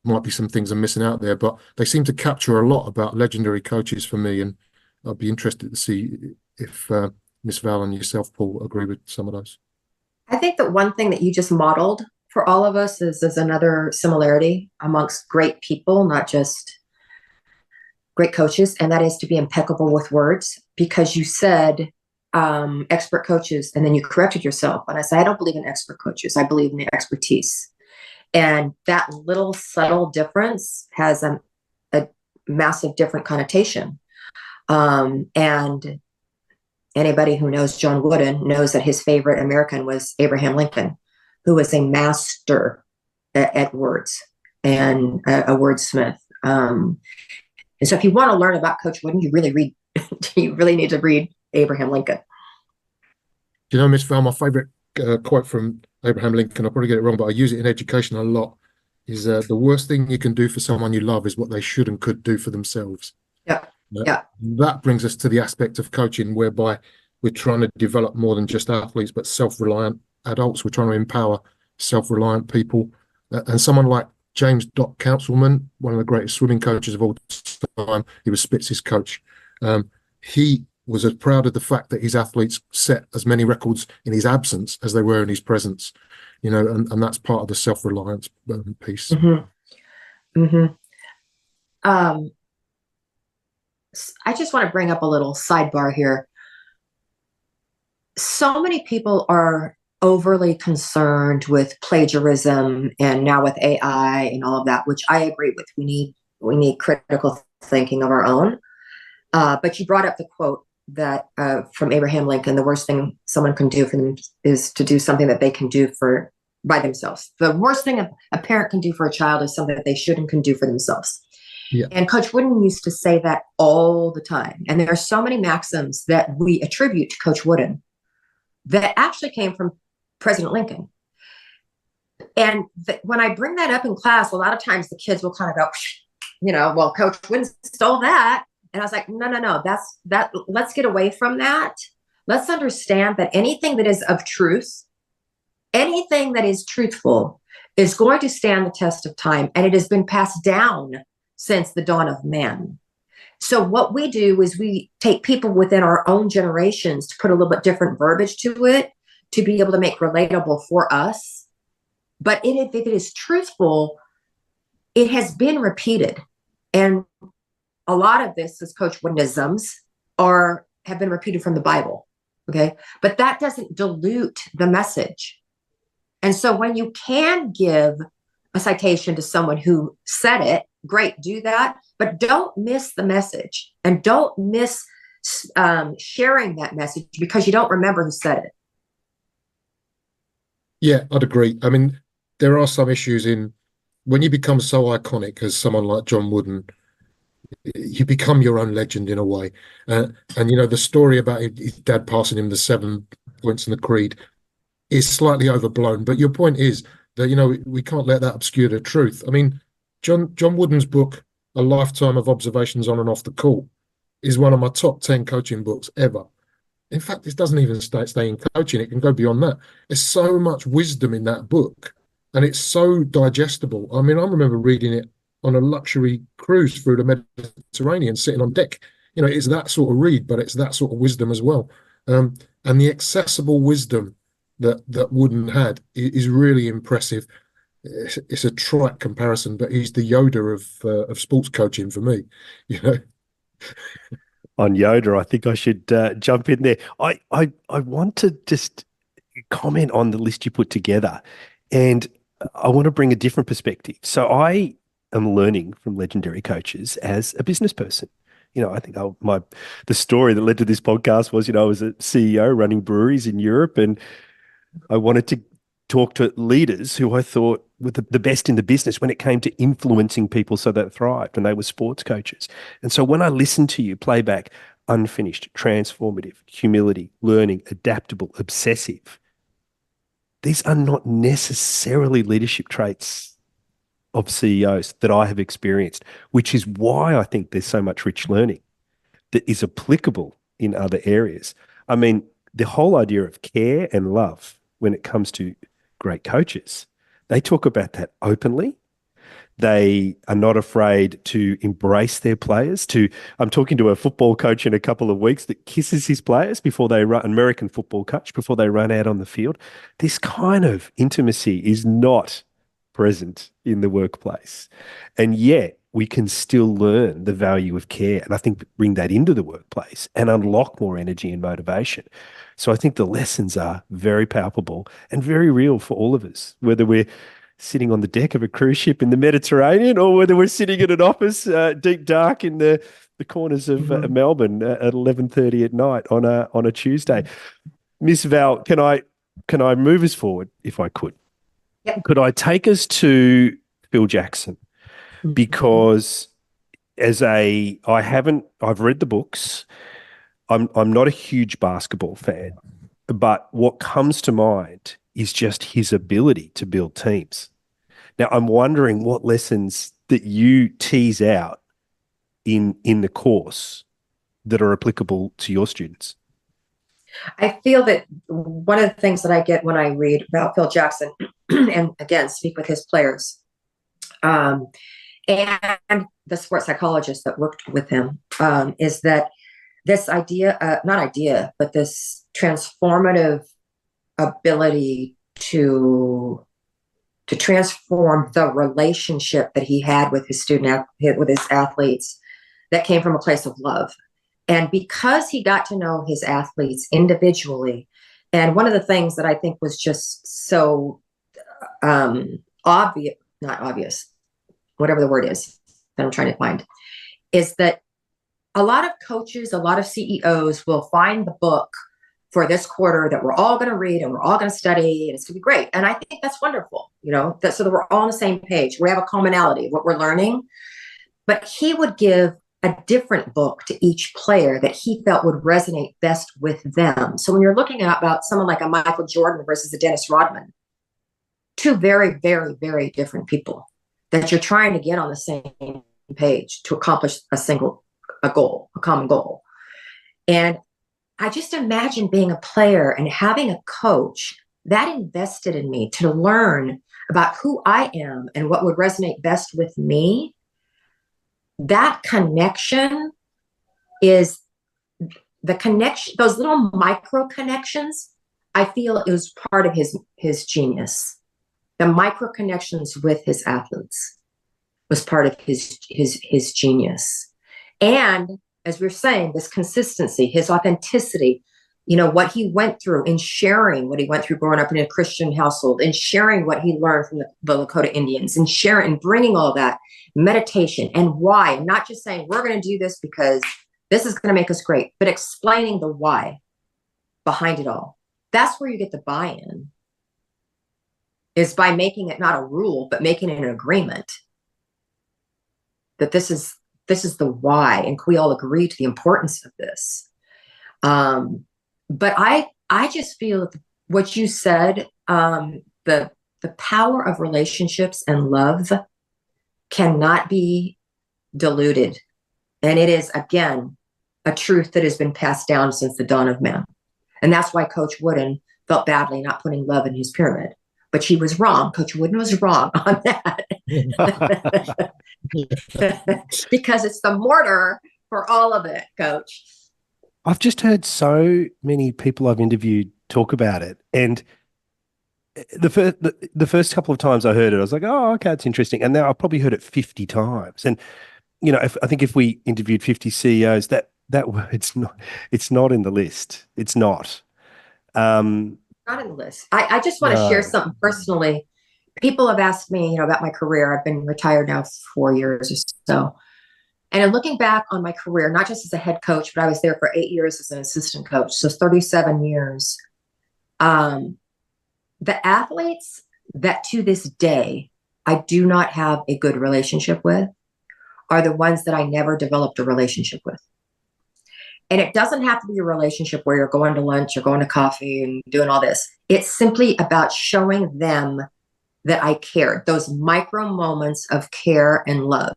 might be some things I'm missing out there, but they seem to capture a lot about legendary coaches for me, and I'd be interested to see if Miss Val and yourself, Paul, agree with some of those. I think that one thing that you just modeled for all of us is another similarity amongst great people, not just great coaches, and that is to be impeccable with words, because you said expert coaches, and then you corrected yourself. And I said, I don't believe in expert coaches. I believe in expertise. And that little subtle difference has a massive different connotation. And anybody who knows John Wooden knows that his favorite American was Abraham Lincoln, who was a master at words and a wordsmith. And so if you want to learn about Coach Wooden, you really need to read Abraham Lincoln. Do you know, Miss Val, my favorite quote from Abraham Lincoln, I'll probably get it wrong, but I use it in education a lot, is the worst thing you can do for someone you love is what they should and could do for themselves. Yeah. That brings us to the aspect of coaching whereby we're trying to develop more than just athletes, but self-reliant adults. We're trying to empower self-reliant people. And someone like James Doc Councilman, one of the greatest swimming coaches of all time, he was Spitz's coach. He was as proud of the fact that his athletes set as many records in his absence as they were in his presence, and that's part of the self-reliance piece. I just want to bring up a little sidebar here. So many people are overly concerned with plagiarism, and now with AI and all of that, which I agree with. We need critical thinking of our own. But you brought up the quote that from Abraham Lincoln: the worst thing someone can do for them is to do something that they can do by themselves. The worst thing a parent can do for a child is something that they should and can do for themselves. Yeah. And Coach Wooden used to say that all the time. And there are so many maxims that we attribute to Coach Wooden that actually came from President Lincoln. And when I bring that up in class, a lot of times the kids will kind of go, well, Coach Wooden stole that. And I was like, no, let's get away from that. Let's understand that anything that is of truth, anything that is truthful is going to stand the test of time. And it has been passed down since the dawn of man. So what we do is we take people within our own generations to put a little bit different verbiage to it to be able to make relatable for us. But if it is truthful, it has been repeated. And a lot of this is Coach Woodenisms have been repeated from the Bible. Okay. But that doesn't dilute the message. And so when you can give a citation to someone who said it, great, do that, but don't miss the message and don't miss sharing that message because you don't remember who said it. Yeah, I'd agree. I mean, there are some issues when you become so iconic as someone like John Wooden, you become your own legend in a way. And the story about his dad passing him the 7 points in the creed is slightly overblown. But your point is that we can't let that obscure the truth. I mean, John Wooden's book, A Lifetime of Observations on and Off the Court, is one of my top 10 coaching books ever. In fact, this doesn't even stay in coaching. It can go beyond that. There's so much wisdom in that book, and it's so digestible. I mean, I remember reading it on a luxury cruise through the Mediterranean, sitting on deck. It's that sort of read, but it's that sort of wisdom as well. And the accessible wisdom that Wooden had is really impressive. It's a trite comparison, but he's the Yoda of sports coaching for me. On Yoda, I think I should jump in there. I want to just comment on the list you put together, and I want to bring a different perspective. So I am learning from legendary coaches as a business person. I think the story that led to this podcast was, I was a CEO running breweries in Europe, and I wanted to talk to leaders who I thought were the best in the business when it came to influencing people so that thrived, and they were sports coaches. And so when I listened to you play back unfinished, transformative, humility, learning, adaptable, obsessive, these are not necessarily leadership traits of CEOs that I have experienced, which is why I think there's so much rich learning that is applicable in other areas. I mean, the whole idea of care and love when it comes to great coaches, they talk about that openly. They are not afraid to embrace their players. I'm talking to a football coach in a couple of weeks that kisses his players before they run, an American football coach, before they run out on the field. This kind of intimacy is not present in the workplace. And yet we can still learn the value of care, and I think bring that into the workplace and unlock more energy and motivation. So I think the lessons are very palpable and very real for all of us, whether we're sitting on the deck of a cruise ship in the Mediterranean or whether we're sitting in an office deep dark in the corners of Melbourne at 11:30 at night on a Tuesday. Miss Val, can I move us forward if I could? Yep. Could I take us to Phil Jackson? Because I've read the books. I'm not a huge basketball fan, but what comes to mind is just his ability to build teams. Now, I'm wondering what lessons that you tease out in the course that are applicable to your students. I feel that one of the things that I get when I read about Phil Jackson, and again, speak with his players, and the sports psychologist that worked with him, is that this but this transformative ability to transform the relationship that he had with his with his athletes, that came from a place of love. And because he got to know his athletes individually, and one of the things that I think was just so obvious, not obvious, whatever the word is that I'm trying to find, is that a lot of coaches, a lot of CEOs will find the book for this quarter that we're all going to read and we're all going to study and it's going to be great. And I think that's wonderful, so that we're all on the same page. We have a commonality of what we're learning. But he would give a different book to each player that he felt would resonate best with them. So when you're looking at about someone like a Michael Jordan versus a Dennis Rodman, two very, very, very different people that you're trying to get on the same page to accomplish a common goal. And I just imagine being a player and having a coach that invested in me to learn about who I am and what would resonate best with me. That connection is the connection, those little micro connections, I feel it was part of his genius. The micro connections with his athletes was part of his genius. And as we're saying, this consistency, his authenticity, what he went through in sharing what he went through growing up in a Christian household, and sharing what he learned from the Lakota Indians, and sharing and bringing all that meditation and why, and not just saying we're going to do this because this is going to make us great, but explaining the why behind it all. That's where you get the buy-in, is by making it not a rule, but making it an agreement that this is this is the why, and can we all agree to the importance of this? But I just feel that what you said, the power of relationships and love cannot be diluted. And it is, again, a truth that has been passed down since the dawn of man. And that's why Coach Wooden felt badly not putting love in his pyramid. But he was wrong. Coach Wooden was wrong on that. Because it's the mortar for all of it, Coach. I've just heard so many people I've interviewed talk about it. And the first couple of times I heard it, I was like, oh, okay, it's interesting. And now I've probably heard it 50 times. And, you know, I think if we interviewed 50 CEOs, that word's it's not in the list. It's not. Not in the list. I just want to share something personally. People have asked me, you know, about my career. I've been retired now 4 years or so. And in looking back on my career, not just as a head coach, but I was there for 8 years as an assistant coach. So 37 years. The athletes that to this day, I do not have a good relationship with are the ones that I never developed a relationship with. And it doesn't have to be a relationship where you're going to lunch or going to coffee and doing all this. It's simply about showing them that I care, those micro moments of care and love.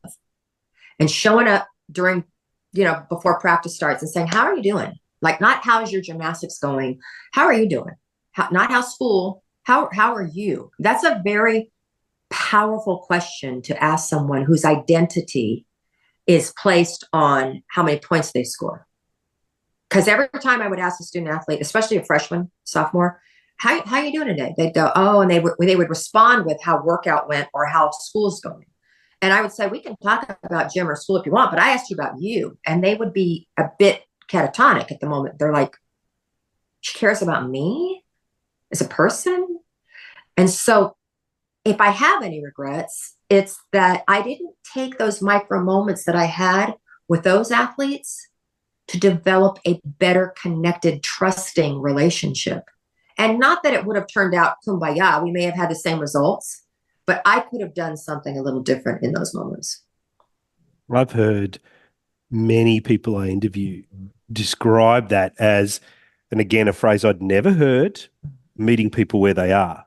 And showing up during, you know, before practice starts and saying, how are you doing? Like, not how's your gymnastics going? How are you doing? Not how's school? How are you? That's a very powerful question to ask someone whose identity is placed on how many points they score. Because every time I would ask a student athlete, especially a freshman, sophomore, how are you doing today? They'd go, oh, and they would respond with how workout went or how school's going. And I would say, we can talk about gym or school if you want, but I asked you about you. And they would be a bit catatonic at the moment. They're like, she cares about me as a person? And so if I have any regrets, it's that I didn't take those micro moments that I had with those athletes to develop a better connected, trusting relationship. And not that it would have turned out kumbaya. We may have had the same results, but I could have done something a little different in those moments. I've heard many people I interview describe that as, and again, a phrase I'd never heard, meeting people where they are.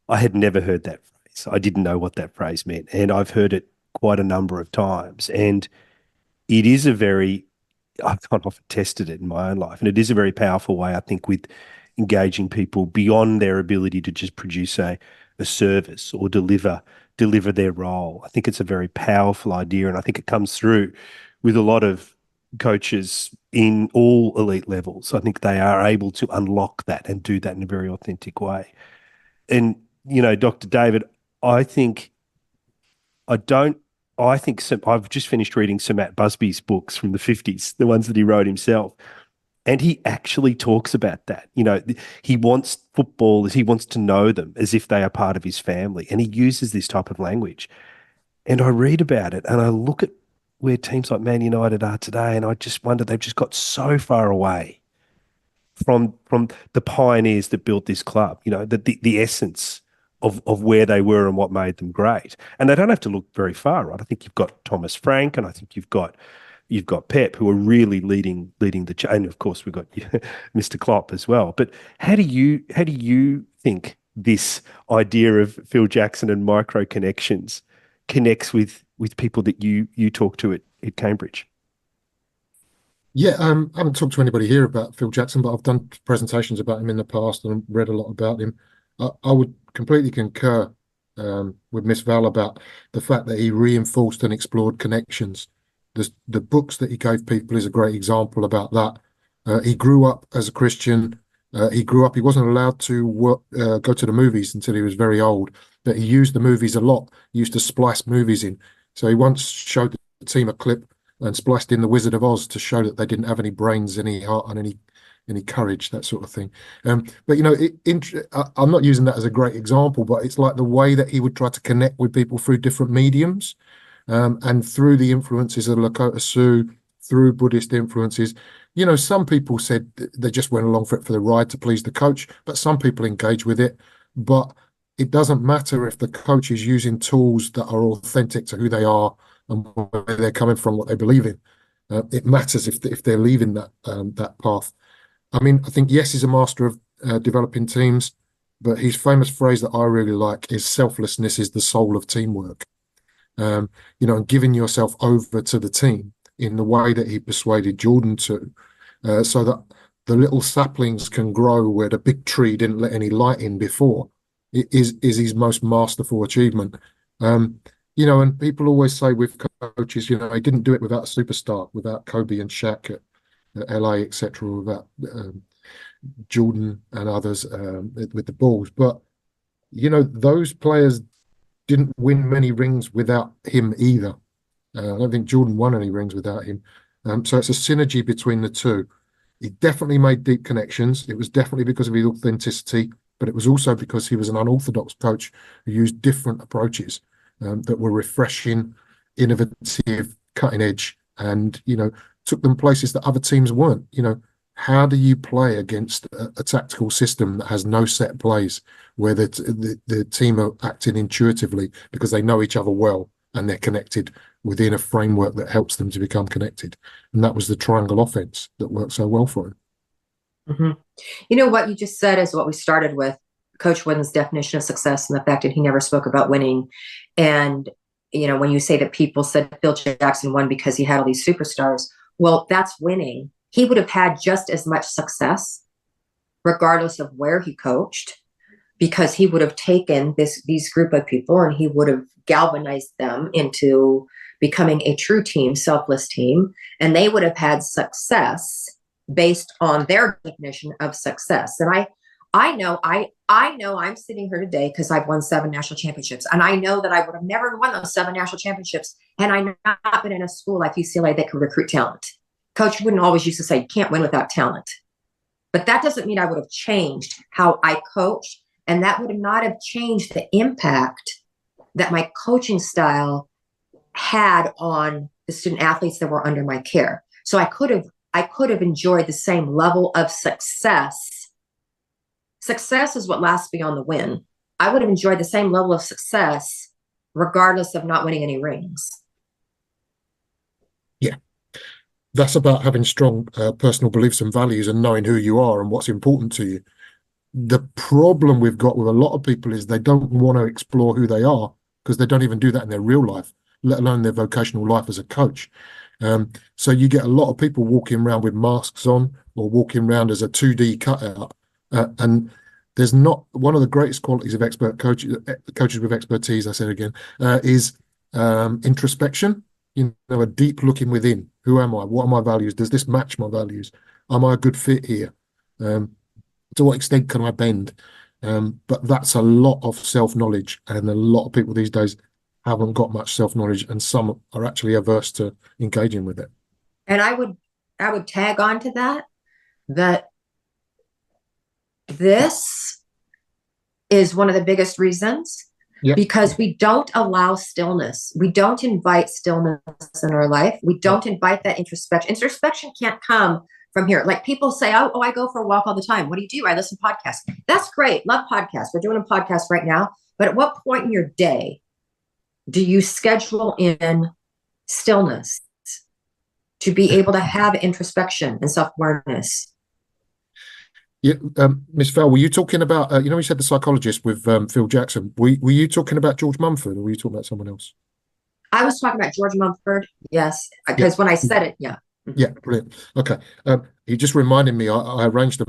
I had never heard that phrase. I didn't know what that phrase meant. And I've heard it quite a number of times. And it is a very, I've kind of often tested it in my own life. And it is a very powerful way, I think, with engaging people beyond their ability to just produce a service or deliver their role. I think it's a very powerful idea. And I think it comes through with a lot of coaches in all elite levels. I think they are able to unlock that and do that in a very authentic way. And, you know, Dr. David, I've just finished reading Sir Matt Busby's books from the 50s, the ones that he wrote himself. And he actually talks about that. You know, he wants footballers, he wants to know them as if they are part of his family. And he uses this type of language. And I read about it and I look at where teams like Man United are today, and I just wonder, they've just got so far away from the pioneers that built this club, you know, the essence of where they were and what made them great. And they don't have to look very far, right? I think you've got Thomas Frank, and I think you've got Pep, who are really leading the chain. And of course, we've got Mr. Klopp as well. But how do you think this idea of Phil Jackson and micro connections connects with people that you talk to at Cambridge? Yeah, I haven't talked to anybody here about Phil Jackson, but I've done presentations about him in the past and read a lot about him. I would completely concur with Miss Val about the fact that he reinforced and explored connections. The books that he gave people is a great example about that. He grew up as a Christian. He wasn't allowed to go to the movies until he was very old, but he used the movies a lot. He used to splice movies in. So he once showed the team a clip and spliced in The Wizard of Oz to show that they didn't have any brains, any heart, and any courage, that sort of thing. But, you know, I'm not using that as a great example, but it's like the way that he would try to connect with people through different mediums, and through the influences of Lakota Sioux, through Buddhist influences. You know, some people said they just went along for it for the ride to please the coach, but some people engage with it. But it doesn't matter if the coach is using tools that are authentic to who they are and where they're coming from, what they believe in. It matters if they're leaving that path. I mean, I think yes, he's a master of developing teams, but his famous phrase that I really like is selflessness is the soul of teamwork. And giving yourself over to the team in the way that he persuaded Jordan to, so that the little saplings can grow where the big tree didn't let any light in before, is his most masterful achievement. And people always say with coaches, he didn't do it without a superstar, without Kobe and Shaq at LA, etc., without Jordan and others with the Bulls. But those players didn't win many rings without him either. I don't think Jordan won any rings without him. So it's a synergy between the two. He definitely made deep connections. It was definitely because of his authenticity, but it was also because he was an unorthodox coach who used different approaches that were refreshing, innovative, cutting edge, and took them places that other teams weren't. How do you play against a tactical system that has no set plays, where the team are acting intuitively because they know each other well and they're connected within a framework that helps them to become connected? And that was the triangle offense that worked so well for him. Mm-hmm. What you just said is what we started with, Coach Wooden's definition of success, and the fact that he never spoke about winning. And, when you say that people said Phil Jackson won because he had all these superstars, well, that's winning. He would have had just as much success regardless of where he coached, because he would have taken these group of people and he would have galvanized them into becoming a true team, selfless team, and they would have had success based on their definition of success. And I know I'm sitting here today because I've won 7 national championships, and I know that I would have never won those 7 national championships had I not been in a school like UCLA that could recruit talent. Coach Wooden always used to say, you can't win without talent. But that doesn't mean I would have changed how I coached, and that would not have changed the impact that my coaching style had on the student athletes that were under my care. So I could have enjoyed the same level of success. Success is what lasts beyond the win. I would have enjoyed the same level of success regardless of not winning any rings. Yeah. That's about having strong personal beliefs and values and knowing who you are and what's important to you. The problem we've got with a lot of people is they don't want to explore who they are because they don't even do that in their real life, let alone their vocational life as a coach. So you get a lot of people walking around with masks on or walking around as a 2D cutout. And there's not one of the greatest qualities of expert coaches with expertise, I said again, is introspection. A deep looking within. Who am I? What are my values? Does this match my values? Am I a good fit here? To what extent can I bend? But that's a lot of self-knowledge, and a lot of people these days haven't got much self-knowledge, and some are actually averse to engaging with it. And I would tag on to that this is one of the biggest reasons. Yep. Because we don't allow stillness. We don't invite stillness in our life. We don't invite that introspection. Introspection can't come from here. Like people say, oh, I go for a walk all the time. What do? I listen to podcasts. That's great. Love podcasts. We're doing a podcast right now. But at what point in your day do you schedule in stillness to be able to have introspection and self-awareness? Yeah, Miss Val, were you talking about, you said the psychologist with Phil Jackson. Were you talking about George Mumford, or were you talking about someone else? I was talking about George Mumford, yes, because when I said it, yeah. Yeah, brilliant. Okay. He just reminded me, I arranged a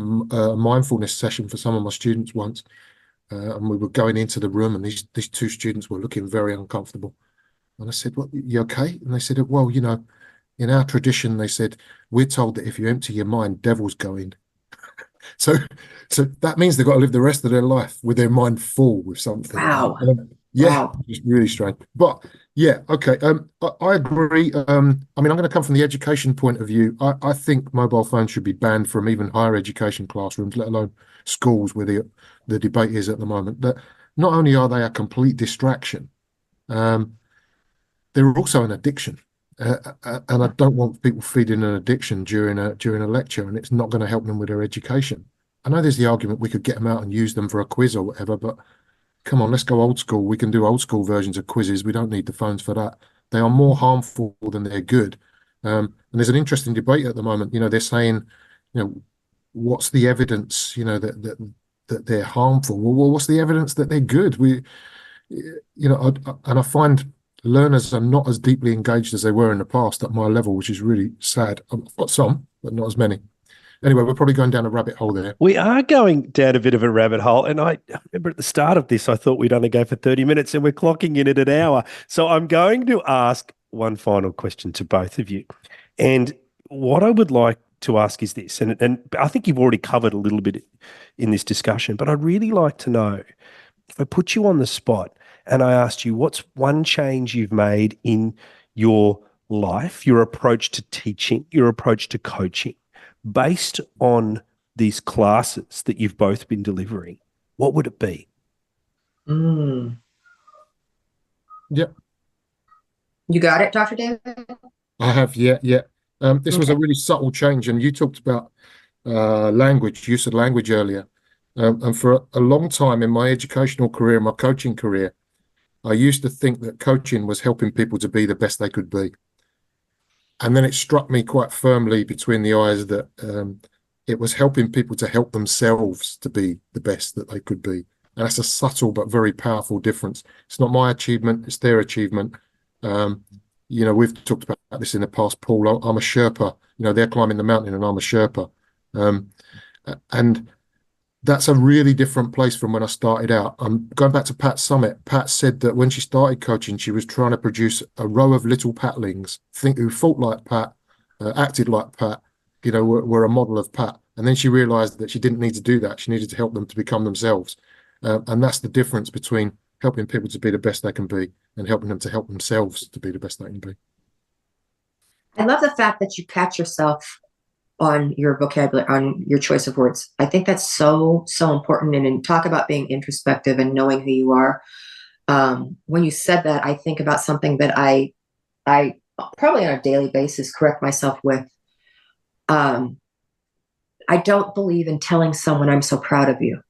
mindfulness session for some of my students once, and we were going into the room, and these 2 students were looking very uncomfortable. And I said, "What, you okay?" And they said, "Well, in our tradition," they said, "we're told that if you empty your mind, devils go in." So that means they've got to live the rest of their life with their mind full with something. Wow. Wow. It's really strange. But yeah, okay. I agree. I'm going to come from the education point of view. I think mobile phones should be banned from even higher education classrooms, let alone schools, where the debate is at the moment. That not only are they a complete distraction, they're also an addiction. And I don't want people feeding an addiction during a lecture, and it's not going to help them with their education. I know there's the argument we could get them out and use them for a quiz or whatever, but come on, let's go old school. We can do old school versions of quizzes. We don't need the phones for that. they are more harmful than they're good. And there's an interesting debate at the moment. They're saying, what's the evidence, that they're harmful? Well, what's the evidence that they're good? And I find learners are not as deeply engaged as they were in the past at my level, which is really sad. I've got some, but not as many. Anyway, we're probably going down a rabbit hole there. We are going down a bit of a rabbit hole. And I remember at the start of this, I thought we'd only go for 30 minutes and we're clocking in at an hour. So I'm going to ask one final question to both of you. And what I would like to ask is this, and I think you've already covered a little bit in this discussion, but I'd really like to know, if I put you on the spot and I asked you, what's one change you've made in your life, your approach to teaching, your approach to coaching, based on these classes that you've both been delivering, what would it be? Yep. You got it, Dr. David? I have, yeah. This was a really subtle change, and you talked about language, use of language earlier. And for a long time in my educational career, my coaching career, I used to think that coaching was helping people to be the best they could be. And then it struck me quite firmly between the eyes that it was helping people to help themselves to be the best that they could be. And that's a subtle but very powerful difference. It's not my achievement, it's their achievement. We've talked about this in the past, Paul. I'm a Sherpa. They're climbing the mountain and I'm a Sherpa. And that's a really different place from when I started out. I'm going back to Pat Summit. Pat said that when she started coaching, she was trying to produce a row of little Patlings, who thought like Pat, acted like Pat, were a model of Pat. And then she realized that she didn't need to do that. She needed to help them to become themselves. And that's the difference between helping people to be the best they can be and helping them to help themselves to be the best they can be. I love the fact that you catch yourself on your vocabulary, on your choice of words. I think that's so, so important. And talk about being introspective and knowing who you are. When you said that, I think about something that I probably on a daily basis correct myself with. I don't believe in telling someone I'm so proud of you,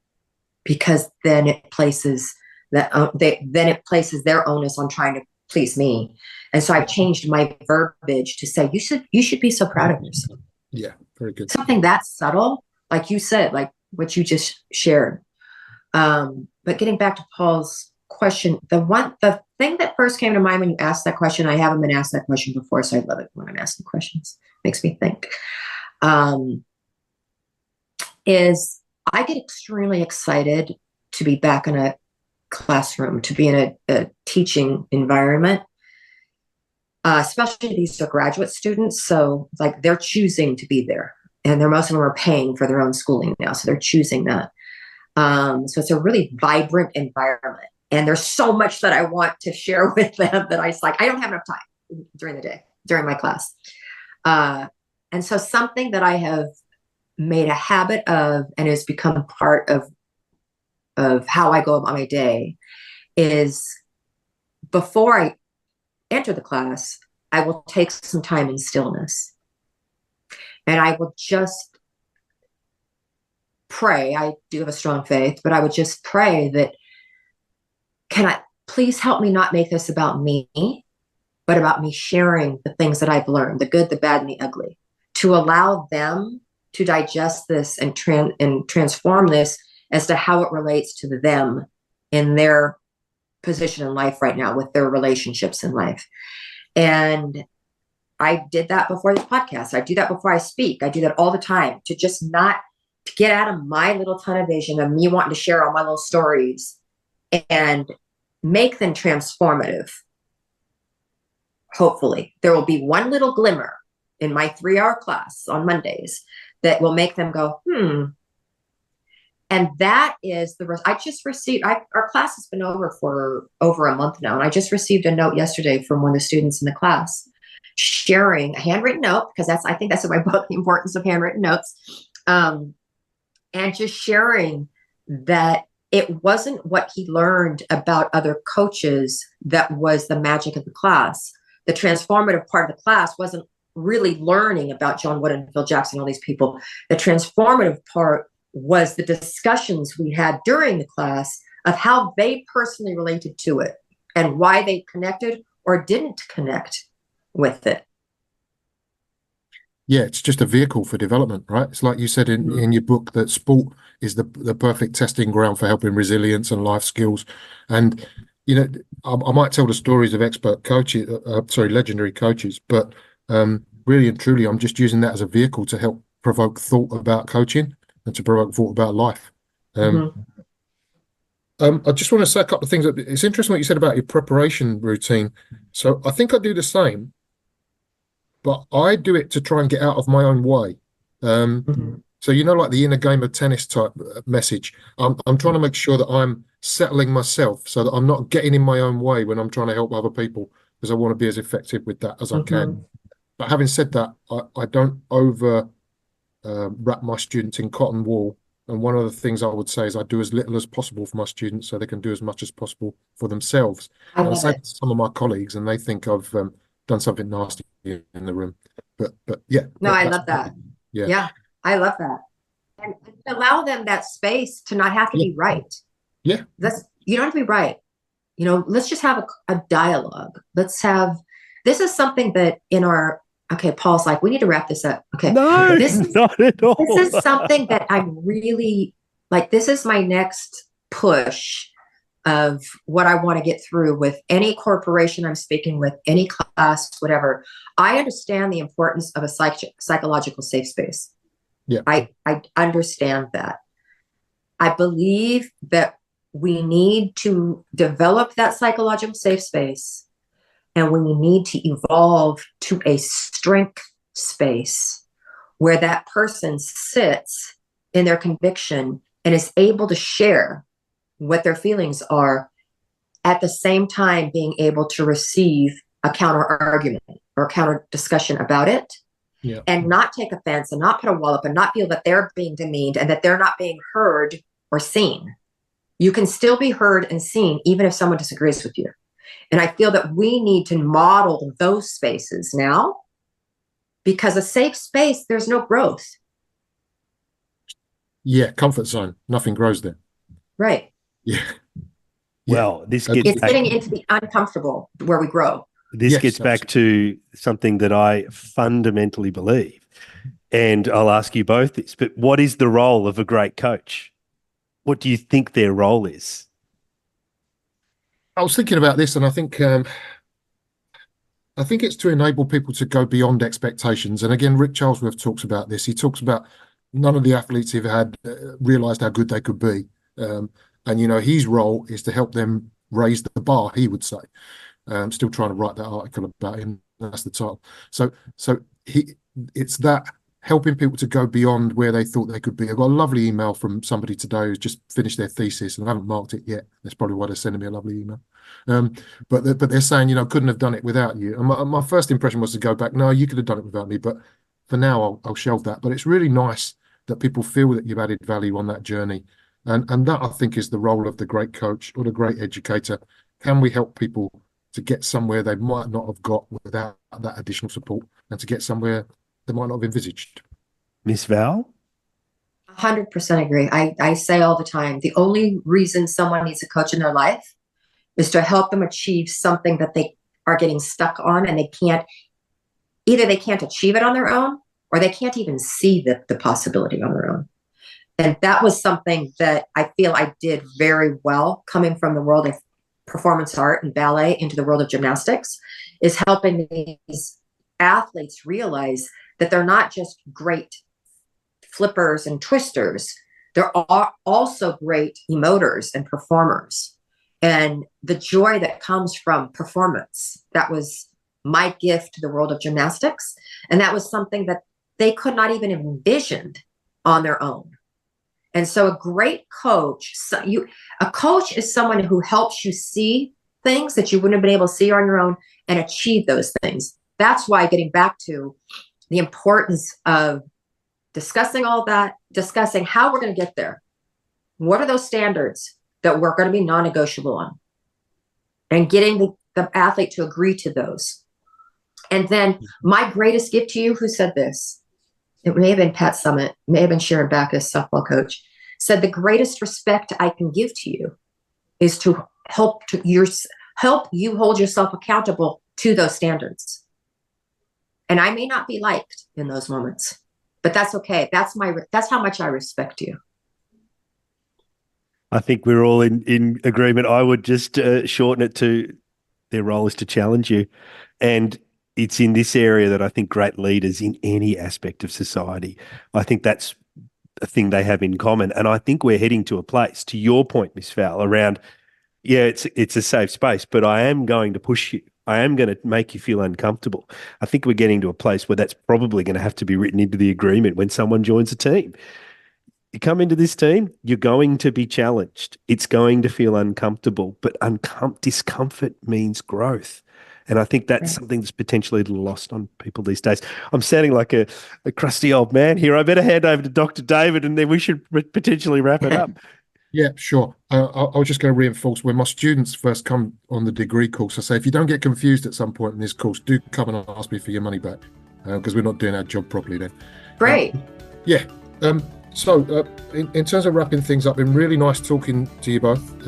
because then it places their onus on trying to please me. And so I've changed my verbiage to say, you should be so proud of yourself. Yeah, very good. Something that subtle, like you said, like what you just shared. But getting back to Paul's question, the thing that first came to mind when you asked that question, I haven't been asked that question before, so I love it when I'm asking questions. Makes me think. Is I get extremely excited to be back in a classroom, to be in a teaching environment. Especially these are graduate students, so like they're choosing to be there, and most of them are paying for their own schooling now, so they're choosing that. So it's a really vibrant environment, and there's so much that I want to share with them that I don't have enough time during the day, during my class. And so something that I have made a habit of and has become part of how I go about my day is before I enter the class, I will take some time in stillness. And I will just pray. I do have a strong faith, but I would just pray that, can I please help me not make this about me, but about me sharing the things that I've learned, the good, the bad, and the ugly, to allow them to digest this and transform this as to how it relates to them in their position in life right now, with their relationships in life. And I did that before this podcast. I do that before I speak. I do that all the time, to just not to get out of my little tunnel vision of me wanting to share all my little stories and make them transformative. Hopefully there will be one little glimmer in my 3-hour class on Mondays that will make them go, And that is I just received, our class has been over for over a month now. And I just received a note yesterday from one of the students in the class sharing a handwritten note, because I think that's in my book, The Importance of Handwritten Notes. And just sharing that it wasn't what he learned about other coaches that was the magic of the class. The transformative part of the class wasn't really learning about John Wooden, Phil Jackson, all these people. The transformative part was the discussions we had during the class of how they personally related to it and why they connected, or didn't connect with it. Yeah, it's just a vehicle for development, right? It's like you said in your book that sport is the perfect testing ground for helping resilience and life skills. And, you know, I might tell the stories of expert coaches, legendary coaches, but really and truly, I'm just using that as a vehicle to help provoke thought about coaching and to provoke thought about life. I just want to say a couple of things. It's interesting what you said about your preparation routine. So I think I do the same, but I do it to try and get out of my own way. So, you know, like the inner game of tennis type message, I'm trying to make sure that I'm settling myself so that I'm not getting in my own way when I'm trying to help other people, because I want to be as effective with that as I can. But having said that, I don't over wrap my students in cotton wool. And one of the things I would say is I do as little as possible for my students so they can do as much as possible for themselves. And I say to some of my colleagues, and they think I've done something nasty in the room. But yeah. No, I love that. Yeah, I love that. And allow them that space to not have to be right. Yeah. You don't have to be right. You know, let's just have a dialogue. This is something that in our, okay, Paul's like, we need to wrap this up. Okay. No, not at all. This is something that I really like. This is my next push of what I want to get through with any corporation I'm speaking with, any class, whatever. I understand the importance of a psychological safe space. Yeah. I understand that. I believe that we need to develop that psychological safe space, and we need to evolve to a strength space where that person sits in their conviction and is able to share what their feelings are, at the same time being able to receive a counter argument or counter discussion about it, and not take offense and not put a wall up and not feel that they're being demeaned and that they're not being heard or seen. You can still be heard and seen even if someone disagrees with you. And I feel that we need to model those spaces now, because a safe space, there's no growth. Yeah, comfort zone. Nothing grows there. Right. Yeah. Well, this gets it's getting into the uncomfortable where we grow. This gets back to something that I fundamentally believe. And I'll ask you both this, but what is the role of a great coach? What do you think their role is? I was thinking about this, and I think it's to enable people to go beyond expectations. And again, Rick Charlesworth talks about this. He talks about none of the athletes have had realized how good they could be. And, you know, his role is to help them raise the bar, he would say. I'm still trying to write that article about him. That's the title. So it's that helping people to go beyond where they thought they could be. I got a lovely email from somebody today who's just finished their thesis, and I haven't marked it yet. That's probably why they're sending me a lovely email. But they're saying, you know, couldn't have done it without you. And my first impression was to go back, no, you could have done it without me. But for now, I'll shelve that. But it's really nice that people feel that you've added value on that journey. And that, I think, is the role of the great coach or the great educator. Can we help people to get somewhere they might not have got without that additional support, and to get somewhere they might not have envisaged? Miss Val? 100% agree. I say all the time, the only reason someone needs a coach in their life is to help them achieve something that they are getting stuck on, and they can't achieve it on their own, or they can't even see the possibility on their own. And that was something that I feel I did very well, coming from the world of performance art and ballet into the world of gymnastics, is helping these athletes realize that they're not just great flippers and twisters. They're also great emoters and performers. And the joy that comes from performance, that was my gift to the world of gymnastics. And that was something that they could not even have envisioned on their own. And so a great coach, a coach is someone who helps you see things that you wouldn't have been able to see on your own and achieve those things. That's why, getting back to the importance of discussing all of that, discussing how we're going to get there. What are those standards that we're going to be non-negotiable on? And getting the athlete to agree to those. And then my greatest gift to you, who said this? It may have been Pat Summitt, may have been Sharon Backus, softball coach, said the greatest respect I can give to you is to help help you hold yourself accountable to those standards. And I may not be liked in those moments, but that's okay. That's how much I respect you. I think we're all in agreement. I would just shorten it to their role is to challenge you. And it's in this area that I think great leaders in any aspect of society, I think that's a thing they have in common. And I think we're heading to a place, to your point, Miss Val, around, yeah, it's a safe space, but I am going to push you. I am going to make you feel uncomfortable. I think we're getting to a place where that's probably going to have to be written into the agreement when someone joins a team. You come into this team, you're going to be challenged. It's going to feel uncomfortable, but discomfort means growth. And I think that's something that's potentially lost on people these days. I'm sounding like a crusty old man here. I better hand over to Dr. David, and then we should potentially wrap it up. Yeah, sure. I was just going to reinforce when my students first come on the degree course, I say, if you don't get confused at some point in this course, do come and ask me for your money back, because we're not doing our job properly then. Great. So in terms of wrapping things up, been really nice talking to you both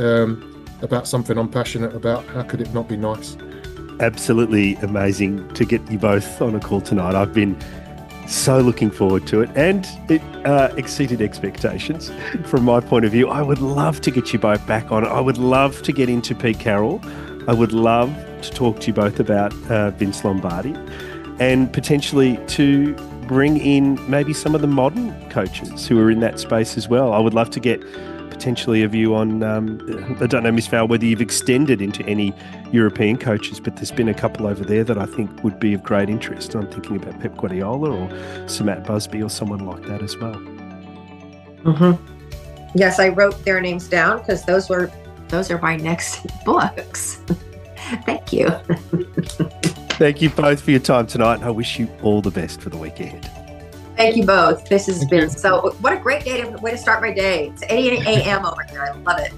about something I'm passionate about. How could it not be nice? Absolutely amazing to get you both on a call tonight. I've been so looking forward to it, and it exceeded expectations from my point of view. I would love to get you both back on. I would love to get into Pete Carroll. I would love to talk to you both about Vince Lombardi, and potentially to bring in maybe some of the modern coaches who are in that space as well. I would love to get potentially a view on, I don't know, Miss Val, whether you've extended into any European coaches, but there's been a couple over there that I think would be of great interest. I'm thinking about Pep Guardiola or Sir Matt Busby or someone like that as well. Mm-hmm. Yes, I wrote their names down because those are my next books. Thank you. Thank you both for your time tonight, and I wish you all the best for the week ahead. Thank you both. This has been what a great way to start my day. It's 8 a.m. over here. I love it.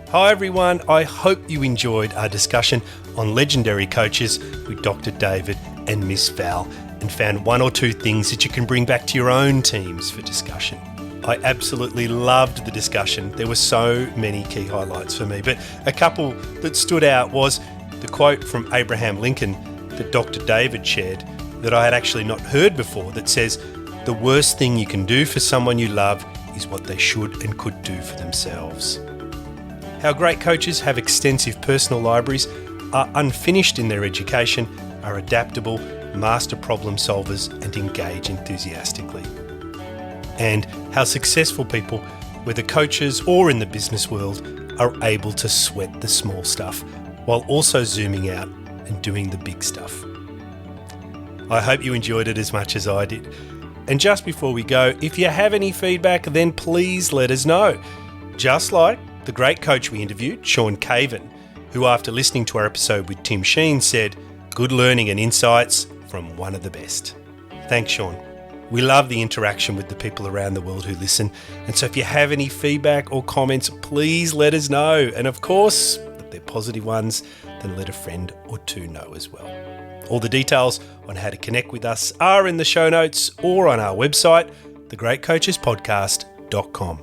Hi everyone, I hope you enjoyed our discussion on legendary coaches with Dr. David and Miss Val, and found one or two things that you can bring back to your own teams for discussion. I absolutely loved the discussion. There were so many key highlights for me, but a couple that stood out was the quote from Abraham Lincoln that Dr. David shared that I had actually not heard before, that says, "The worst thing you can do for someone you love is what they should and could do for themselves." How great coaches have extensive personal libraries, are unfinished in their education, are adaptable, master problem solvers, and engage enthusiastically. And how successful people, whether coaches or in the business world, are able to sweat the small stuff while also zooming out and doing the big stuff. I hope you enjoyed it as much as I did. And just before we go, if you have any feedback, then please let us know. Just like the great coach we interviewed, Sean Caven, who after listening to our episode with Tim Sheen said, "Good learning and insights from one of the best." Thanks, Sean. We love the interaction with the people around the world who listen. And so if you have any feedback or comments, please let us know. And of course, if they're positive ones, then let a friend or two know as well. All the details on how to connect with us are in the show notes or on our website, thegreatcoachespodcast.com.